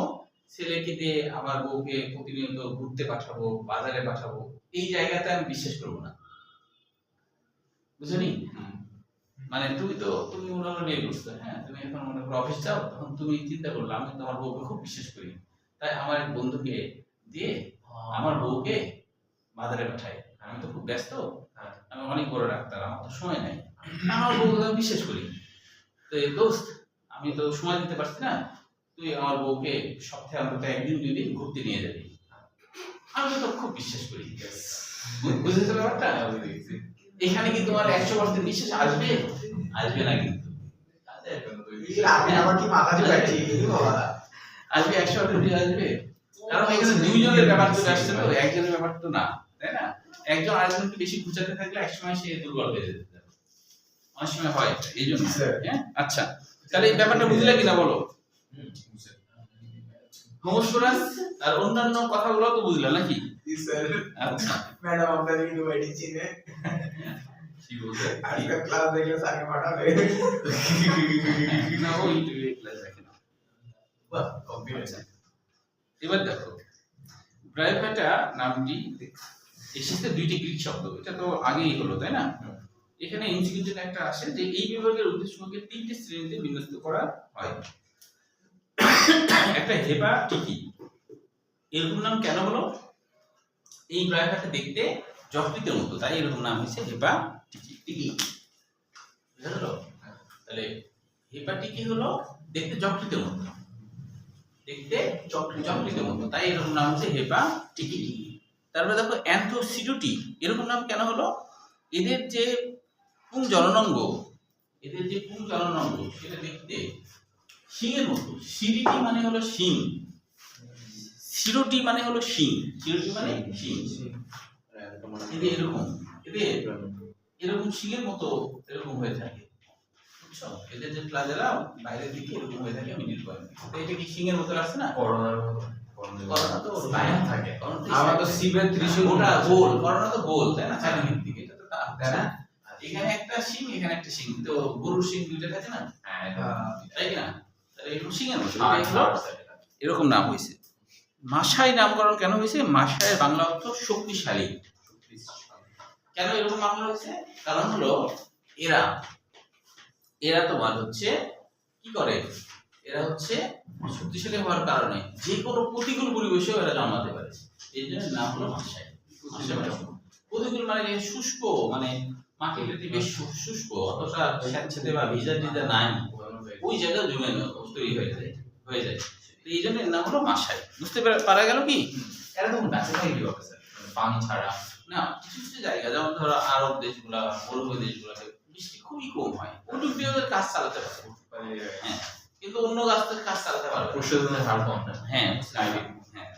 ছেলেকে দিয়ে আমার বউকে প্রতিনিয়ত ঘুরতে পাঠাবো, বাজারে পাঠাবো, এই জায়গাতে আমি বিশ্বাস করবো না, বুঝলি? মানে তুমি মনে করো বিয়ে করছো, হ্যাঁ তুমি এখন মনে করো অফিস যাও, তখন তুমি চিন্তা করলে আমি তোমার বউকে খুব বিশ্বাস করি, তাই আমার এক বন্ধুকে দিয়ে আমার বউকে বাজারে পাঠাই, আমি তো খুব ব্যস্ত, আমি অনেক বড় ডাক্তার, আমার তো সময় নাই, আমার বউকে আমি বিশ্বাস করি, তো এই দোস্ত আমি তো সময় দিতে পারছি না, তুই আমার বউকে সপ্তাহে অন্তত 1-2 দিন ঘুরতে নিয়ে যাবি, আমি তো খুব বিশ্বাস করি। বুঝেছো ব্যাপারটা? এখানে কি তোমার 100% বিশ্বাস আসবে? আসবে না কিন্তু, আমি আবার কি মাথা ঝুলাচ্ছি বাবা। আসবে 100% আসবে? কারণ এখানে দুইজনের ব্যাপার চলে আসছে, তো একজনের ব্যাপার তো না, তাই না? একজন আরেকজনকে বেশি ঘুচাতে থাকলে একসময় সে দুর্বল হয়ে যেতে পারে, অনেক সময় হয় এই জন্য। হ্যাঁ, আচ্ছা, তাহলে এই ব্যাপারটা বুঝলে কিনা বলো? হোমোসোরাস আর অন্যান্য কথাগুলো তো বুঝলে নাকি? আচ্ছা, ম্যাডাম আপনাদের কিন্তু মেডিসিনে কি বলছে? আজকে ক্লাস দেখলে স্যারকে পাঠাবে। না ওই ক্লাস দেখে না। বাহ, কম্পিউটার। এবার দেখো, ব্রায়োফাইটা নামটি এসেছে দুইটি গ্রিক শব্দ, এটা তো আগেই হলো তাই না? এখানে এমসিকিউর জন্য একটা আসে যে এই বিভাগের উদ্দেশ্যকে তিনটি শ্রেণীতে বিন্যস্ত করা হয়। একটা হেপাটিকি, এরকম নাম কেন হলো? এই ব্রায়োফাইটা দেখতে যকৃতের মতো, তাই এরকম নাম হয়েছে হেপাটিকি। বুঝা গেল? তাহলে হেপাটিকি হলো দেখতে যকৃতের মতো, দেখতে যকৃতের মতো, তাই এরকম নাম হচ্ছে হেপাটিকি। তারপরে দেখো অ্যান্থোসিডোটি, এরকম নাম কেন হলো? এদের যে পুংজননাঙ্গ, সেটা দেখতে শিংয়ের মতো। সিরিটি মানে হলো শিং, সিরোটি মানে হলো শিং, সিরোটি মানে শিং। এদের এরকম শিংয়ের মতো এরকম হয়ে থাকে, বুঝছো? এদের যে ফ্লাজেলা বাইরের দিকে এরকম হয়ে থাকে মিডল পয়েন্ট। তো এটা কি শিংয়ের মতো লাগছে না? করোনার মতো। করোনা তো স্পাইন থাকে। আমার তো শিবের ত্রিশূল ওটা গোল, করোনা তো গোল তাই না? চারিদিক দিকে এটা তো তাই না? এখানে একটা শিং, এখানে একটা শিং, তো গরুর শিং দুইটা থাকে না, তাই কি না? তাহলে এরকম শিংয়ের মতো এরকম নাম হয়েছে। মাসাই নামকরণ কেন হয়েছে? মাসায়ের বাংলা অর্থ শক্তিশালী। কেন এরকম বাংলা হয়েছে? কারণ হলো এরা তোমার হচ্ছে কি করে, এরা হচ্ছে শক্তিশালী হওয়ার কারণে যে কোনো প্রতিকূল পরিবেশেও এরা জন্মাতে পারে, এই জন্য নাম হলো মাসাই। প্রতিকূল মানে শুষ্ক, মানে মাটিটা বেশ শুষ্ক, অতটা স্যাঁতসেঁতে বা ভিজা টিজা নাই, ওই জায়গায় জমে তৈরি হয়ে যায়, এই জন্য এর নাম হলো মাসাই। বুঝতে পারা গেল কি? এরা তো ন্যাচারালি কি হবে স্যার, পানি ছাড়া? না, কিছু কিছু জায়গা যেমন ধরো আরব দেশগুলা, মরুভূমি দেশগুলোতে বৃষ্টি খুবই কম হয়, উদ্ভিদের কাজ চালাতে পারে, হ্যাঁ, কিন্তু অন্য গাছের কাজ চালাতে পারবে না। প্রশোধনের হার কম না। হ্যাঁ, হ্যাঁ।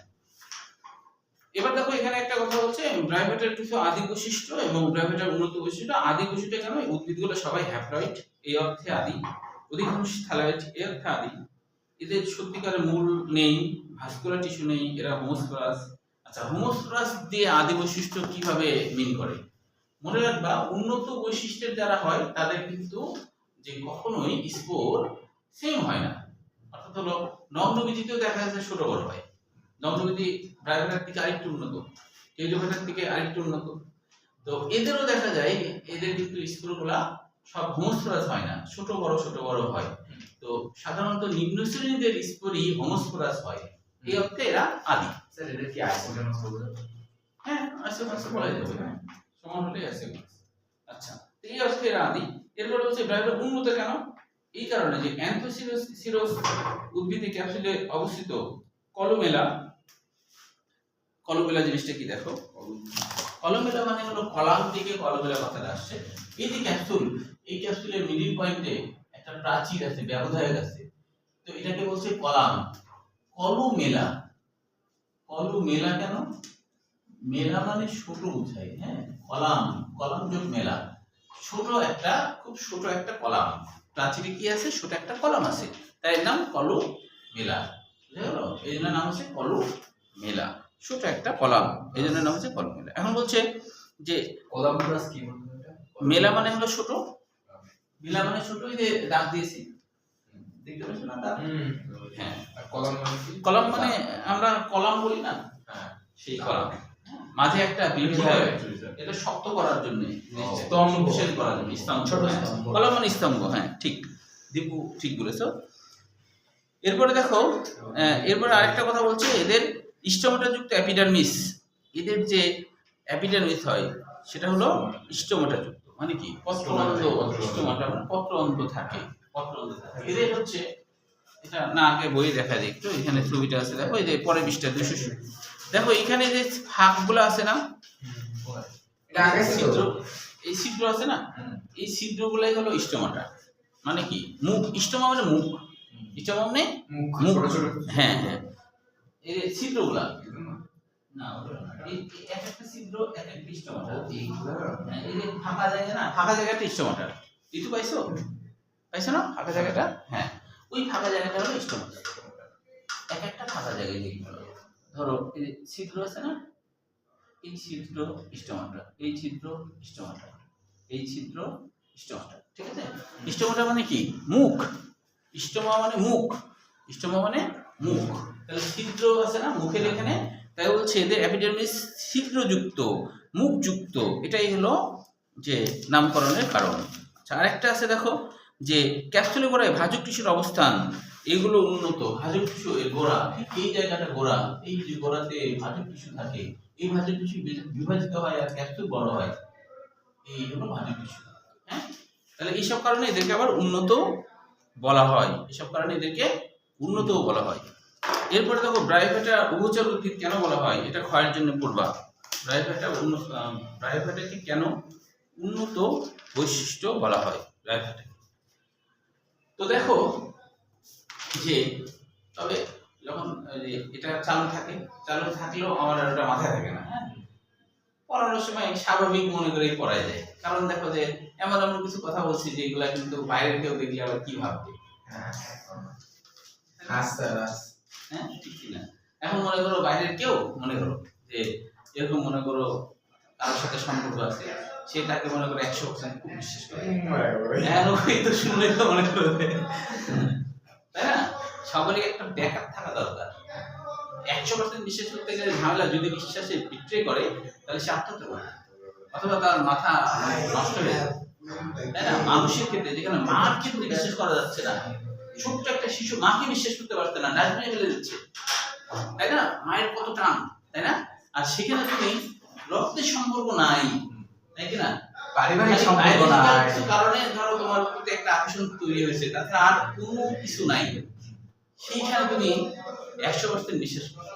এবার দেখো এখানে একটা কথা হচ্ছে ব্রায়োফাইটার কিছু আদি বৈশিষ্ট্য এবং ব্রায়োফাইটার উন্নত বৈশিষ্ট্য। আদি বৈশিষ্ট্য কেন? এই উদ্ভিদগুলো সবাই হ্যাপ্লয়েড, এই অর্থে আদি, অধিকাংশ থ্যালায়েড, এই অর্থে আদি। এদের সত্যিকারের মূল নেই, ভাস্কুলার টিস্যু নেই, এরা হোমোস্পোরাস। আচ্ছা, হোমোস্পোরাস দিয়ে আদি বৈশিষ্ট্য কিভাবে মিন করে? মনে রাখবা, উন্নত বৈশিষ্ট্যের যারা হয় তাদের কিন্তু যে কখনোই স্পোর সেম হয় না। অর্থাৎ হলো নগ্নবীজিতেও দেখা যাচ্ছে ছোট বড় হয়, নগ্নবীজি ব্রায়োফাইটার থেকে আরেকটু উন্নত, টেরিডোফাইটার থেকে আরেকটু উন্নত। তো এদেরও দেখা যায় এদের কিন্তু স্পোরগুলা সব হোমোস্পোরাস হয় না, ছোট বড় হয়। তো সাধারণত নিম্ন শ্রেণীদের স্পোরই হোমোস্পোরাস হয়, এই অর্থে এরা আদি। স্যার এটা কি আইসোগেনাস বলতে? হ্যাঁ, আইসোগেনাস বলা যাবে, হ্যাঁ, সমান হলে আইসোগেনাস। আচ্ছা, তো এই অর্থে এরা আদি। এরপর হচ্ছে ব্রায়োফাইটা উন্নত কেন? এই কারণে যে অ্যান্থোসিরোস উদ্ভিদে ক্যাপসুলে অবস্থিত কলোমেলা জিনিসটা কি দেখো? কলোমেলা মানে হলো কলাম থেকে কলোমেলা কথাটা আসছে। এই যে ক্যাপসুল, এই ক্যাপসুলের মিডল পয়েন্টে একটা প্রাচীর আছে, ব্যবধায়ক আছে, তো এটাকে বলছে কলাম। কলুমেলা কেন? মেলা মানে ছোট বোঝায়, হ্যাঁ, কলাম যোগ মেলা, খুব ছোট একটা কলাম, প্রাচীরে কি আছে? ছোট একটা কলাম আছে, তাই এর নাম কলুমেলা। বুঝা গেল? এই জন্য নাম হচ্ছে কলুমেলা, ছোট একটা কলাম, এই জন্য নাম হচ্ছে কলুমেলা। এখন বলছে যে কোলামোরাস কি বলতে এটা? মেলা মানে হলো ছোট, মেলা মানে ছোট, এই যে দাগ দিয়েছি, দেখতে পাচ্ছ না দাগ? হ্যাঁ। আর কলাম মানে কি? কলাম মানে আমরা কলাম বলি না, হ্যাঁ, সেই কলাম, মাঝে একটা বিন্দু হয়, এটা শক্ত করার জন্য, স্তম্ভ শক্তিশালী করার জন্য, স্তম্ভ, ছোট হ্যাঁ। স্তম্ভ। কলাম মানে স্তম্ভ, হ্যাঁ, ঠিক, দীপু ঠিক বলেছো। এরপরে দেখো, এরপরে আরেকটা কথা বলছে, এদের স্টোমাটা যুক্ত এপিডার্মিস, এদের যে এপিডার্মিস হয় সেটা হলো স্টোমাটা যুক্ত, মানে কি পত্রবন্ধ, স্টোমাটা মানে পত্রবন্ধ থাকে। এদের হচ্ছে, এটা না আগে বইয়ে দেখা যায় একটু, এখানে ছবিটা আছে দেখো, এই যে পরের পৃষ্ঠা 200, দেখো এখানে যে ফাঁকগুলো আছে না, এটা আগে ছিল। ছিদ্র, এই ছিদ্র আছে না, এই ছিদ্রগুলাই হলো স্টোমাটা, মানে কি মুখ, স্টোমা মানে মুখ, স্টোমা মানে মুখ মুখ, ছোট ছোট। হ্যাঁ, এই যে ছিদ্রগুলা না ওটা না। এই এক একটা ছিদ্র এক একটা স্টোমাটা। হ্যাঁ, এই যে ফাঁকা জায়গা না, ফাঁকা জায়গাটা স্টোমাটা। ঋতু পাইছো? পাইছো না ফাঁকা জায়গাটা? হ্যাঁ, ওই ফাঁকা জায়গাটা হলো স্টোমাটা। এক একটা ফাঁকা জায়গায় দেখতে হবে। ধরো এই যে ছিদ্র আছে না, এই ছিদ্র স্টোমাটা, এই ছিদ্র স্টোমাটা, এই ছিদ্র স্টোমাটা, ঠিক আছে? স্টোমাটা মানে কি? মুখ। স্টোমা মানে মুখ, স্টোমা মানে মুখ। তাহলে ছিদ্র আছে না মুখের এখানে, তাই বলছে এদের এপিডার্মিস ছিদ্রযুক্ত, মুখযুক্ত। এটাই হলো যে নামকরণের কারণ। আচ্ছা, আরেকটা আছে দেখো যে ক্যাপসুলে গোড়ায় ভাজক টিস্যুর অবস্থান, এগুলো উন্নত। ভাজক টিস্যু এর গোড়া, ঠিক এই জায়গাটা গোড়া, এই যে গোড়াতে ভাজক টিস্যু থাকে, এই ভাজক টিস্যু বিভাজিত হয় আর ক্যাপসুল বড় হয়, এই হলো ভাজক টিস্যু। হ্যাঁ, তাহলে এইসব কারণে এদেরকে আবার উন্নত বলা হয়, এসব কারণে এদেরকে উন্নতও বলা হয়। এরপরে দেখো ব্রায়োফাইটা উভচর উদ্ভিদ কেন বলা হয়, এটা ক্ষয়ের জন্য পড়বা। ব্রায়োফাইটাকে কেন উন্নত বৈশিষ্ট্য বলা হয় ব্রায়োফাইটা। তো দেখো যে তবে যখন এটা চালু থাকে, চালু থাকলেও আমার ওটা মাথায় থাকে না। হ্যাঁ, পড়ানোর সময় স্বাভাবিক মনে করেই পড়ায় যায়। কারণ দেখো যে এমন এমন কিছু কথা বলছি যেগুলা কিন্তু বাইরের কেউ দেখলে আবার কি ভাববে। হ্যাঁ, ঠিক কিনা? এখন মনে করো বাইরের কেউ মনে করো যে এরকম মনে করো কারোর সাথে সম্পর্ক আছে, সে তাকে মনে করো 100% খুব বিশ্বাস করে। হ্যাঁ, ওই তো শুনলে তো মনে করবে, তাই না? সবারই একটা ব্যাকআপ থাকা দরকার। 100% বিশ্বাস করতে গেলে ঝামেলা, যদি বিশ্বাসে বিট্রে করে তাহলে সে আত্মহত্যা করে, অথবা তার মাথা নষ্ট হয়ে যায়, তাই না? মানুষের ক্ষেত্রে, যেখানে মার ক্ষেত্রে বিশ্বাস করা যাচ্ছে না, ছোট্ট একটা শিশু মাকে বিশ্বাস করতে পারছে না, ডাস্টবিনে ফেলে দিচ্ছে, তাই না? মায়ের কত টান, তাই না? আর সেখানে তুমি রক্তের সম্পর্ক নাই, তাই কি না? পারিবারিক সম্পর্ক নাই, কিছু কারণে ধরো তোমার প্রতি একটা আকর্ষণ তৈরি হয়েছে, তাছাড়া আর কোনো কিছু নাই, সেইখানে তুমি 100% বিশ্বাস করো,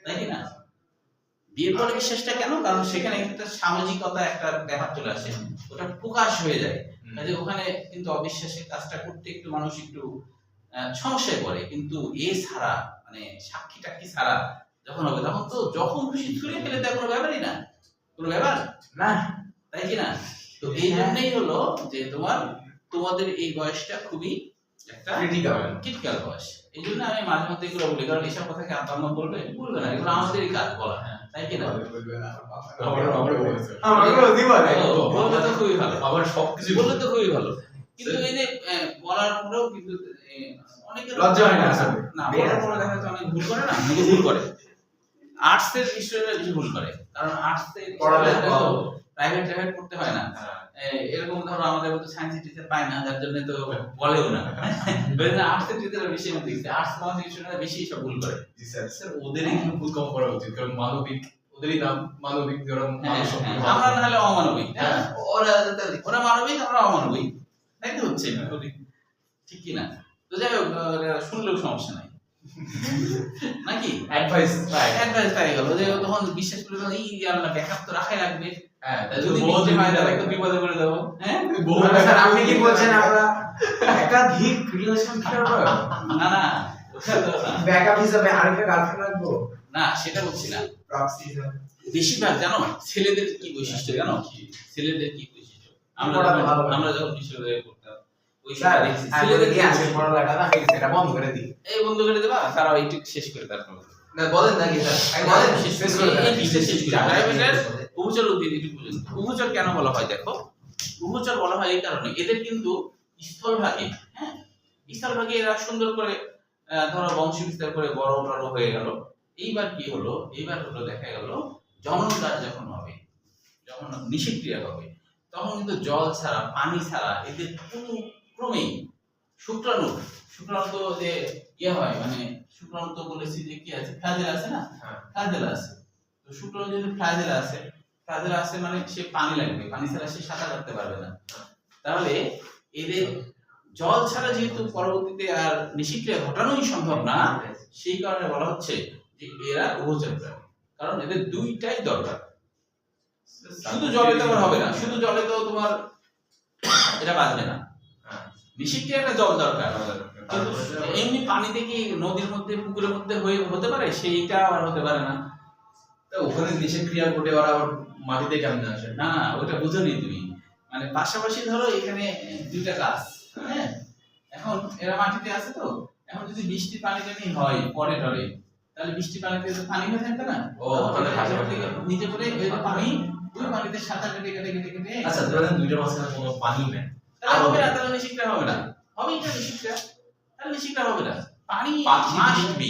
তাই কি না? বিয়ের পরে বিশ্বাসটা কেন? কারণ সেখানে একটা সামাজিকতা একটা ব্যাপার চলে আসে, ওটা প্রকাশ হয়ে যায়। কাজে ওখানে কিন্তু অবিশ্বাসের কাজটা করতে একটু মানুষ একটু সমস্যায় পড়ে। কিন্তু এ ছাড়া মানে সাক্ষী টাক্ষী ছাড়া যখন হবে, তখন তো যখন খুশি ছুঁড়ে ফেলে দেয়, কোনো ব্যাপারই না, কোনো ব্যাপার না, তাই কি না? তো এই জন্যই হলো যে তোমাদের এই বয়সটা খুবই একটা ক্রিটিক্যাল বয়স। এই জন্য আমি মাঝে মধ্যে এগুলো বলি, কারণ এইসব কথা কি আব্বা আম্মা বলবে না, এগুলো আমাদেরই কাজ বলা, তাই কি না? বললে তো খুবই ভালো, আবার সবকিছু বললে তো খুবই ভালো, কিন্তু এই যে বলার পরেও কিন্তু অনেকের লজ্জা হয় না, না বলার পরে দেখা যাচ্ছে অনেক ভুল করে, না অনেকে ভুল করে। আর্টসের স্টুডেন্টরা বেশি ভুল করে, কারণ আর্টসে প্রাইভেট পড়তে হয় না। এরকম ধরো আমাদের মতো সায়েন্স টিচার পায় না, যার জন্য তো বলেও না। আর্টসের টিচাররা বেশি আমি দেখছি, আর্টস কমার্স স্টুডেন্টরা বেশি সব ভুল করে। স্যার ওদেরই কিন্তু ভুল কম করা উচিত, কারণ মানবিক ওদেরই নাম মানবিক, যারা আমরা নাহলে অমানবিক, ওরা মানবিক, আমরা অমানবিক, তাই তো হচ্ছে ঠিক কি না? তো যাই হোক, শুনলেও সমস্যা নাই নাকি? অ্যাডভাইস তাই গেল যে তখন বিশ্বাস করে এই আল্লাহ ব্যাকআপ তো রাখাই লাগবে। হ্যাঁ, যদি বলতে হয় তাহলে একটু বিপদে করে দেবো। হ্যাঁ, স্যার আপনি কি বলছেন আমরা একাধিক রিলেশন করব? না না, ওটা তো না, ব্যাকআপ হিসেবে আরেকটা গার্লফ্রেন্ড রাখবো না সেটা বলছি না। প্রক্সি হিসেবে বেশিরভাগ জানো ছেলেদের কি বৈশিষ্ট্য, জানো ছেলেদের কি বৈশিষ্ট্য? আমরা যখন বিশ্ববিদ্যালয়ে পড়তাম ওই স্যার সময় দেখছি ছেলেদের ছেলেদের কি আছে পড়ালেখা না, এটা বন্ধ করে দিই। এই বন্ধ করে দেবা, তারা এইটু শেষ করে তারপর না বলেন নাকি স্যার, বলেন, শেষ শেষ করে করে দেন। এই শেষ করে প্রাইভেটের উভচর উদ্ভিদ এটি পর্যন্ত। উভচর কেন বলা হয় দেখো, উভচর বলা হয় এই কারণে এদের কিন্তু স্থলভাগে, হ্যাঁ স্থলভাগে এরা সুন্দর করে ধরো বংশ বিস্তার করে বড় টড় হয়ে গেল। এইবার কি হলো, এইবার হলো দেখা গেল জননকাজ যখন হবে, যখন নিষেক্রিয়া হবে, তখন কিন্তু জল ছাড়া পানি ছাড়া এদের কোনো ক্রমেই শুক্রাণু তো যে ইয়ে হয়, মানে শুক্রাণু তো বলেছি যে কি আছে, ফ্লাজেলা আছে না, ফ্লাজেলা আছে। তো শুক্রাণু যদি ফ্লাজেলা আছে মানে সে পানি লাগবে, পানি ছাড়া সে সাঁতার কাটতে পারবে না। তাহলে এদের জল ছাড়া যেহেতু পরবর্তীতে আর নিষেক্রিয়া ঘটানোই সম্ভব না, সেই কারণে বলা হচ্ছে যে এরা উভচর প্রাণী, কারণ এদের দুইটাই দরকার। শুধু জলে তো হবে না, শুধু জলে তো তোমার এটা বাঁচবে না, নিষেক্রিয়াটা জল দরকার, কিন্তু এমনি পানিতে কি নদীর মধ্যে পুকুরের মধ্যে হতে পারে, সেইটা আর হতে পারে না। তা ওখানে নিষেধ ক্রিয়া ঘটে ওরা আবার মাটিতে কেমনে আসে? না না, ওটা বুঝোনি তুমি। মানে পাশাপাশি ধরো এখানে দুইটা গাছ, হ্যাঁ, এখন এরা মাটিতে আছে তো, এখন যদি বৃষ্টি পানি টানি হয় পরে টরে, তাহলে বৃষ্টি পানিতে তো পানি হয়ে থাকবে না, ও, ওখানে পাশাপাশি। নিচে পড়ে ওই পানি, ওই পানিতে সাঁতার কেটে কেটে কেটে কেটে আচ্ছা ধরেন দুইটার মাঝখানে কোনো পানি নেই, তাহলে হবে না, তাহলে নিষিদ্ধ হবে না, হবে এটা নিষিদ্ধ, তাহলে নিষিদ্ধ হবে না। পানি পাখি must be।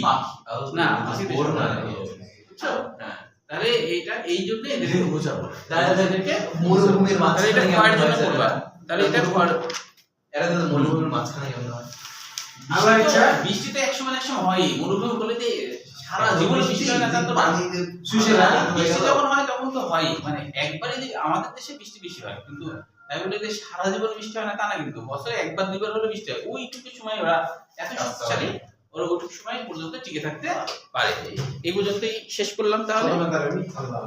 না, পাখিতে ওর না, বুঝছো? হ্যাঁ। তাহলে এইটা এই জন্য এদেরকে বোঝাবো, তাহলে এদেরকে মরুভূমির তাহলে এটা মাঝখানে খোয়ার জন্য কেমন করবা, হয়? তাহলে এটা খোয়ার এরা তো মরুভূমির মাঝখানে কেমন হয়? আবার ইচ্ছা বৃষ্টিতে এক সময় হয়, মরুভূমি বলে যে সারা জীবন বৃষ্টি হয় না তা তো না। পানিতে শুষে রাখে বৃষ্টি যখন হয় তখন তো হয়, মানে একবারই যে আমাদের দেশে বৃষ্টি বেশি হয়, কিন্তু তাই বলে যে সারা জীবন বৃষ্টি হয় না তা না, কিন্তু বছরে একবার দুইবার হলে বৃষ্টি হয়, ওইটুকু সময় ওরা এত শক্তিশালী, ওরা ওইটুকু সময় পর্যন্ত টিকে থাকতে পারে। এই পর্যন্তই শেষ করলাম তাহলে। আল্লাহ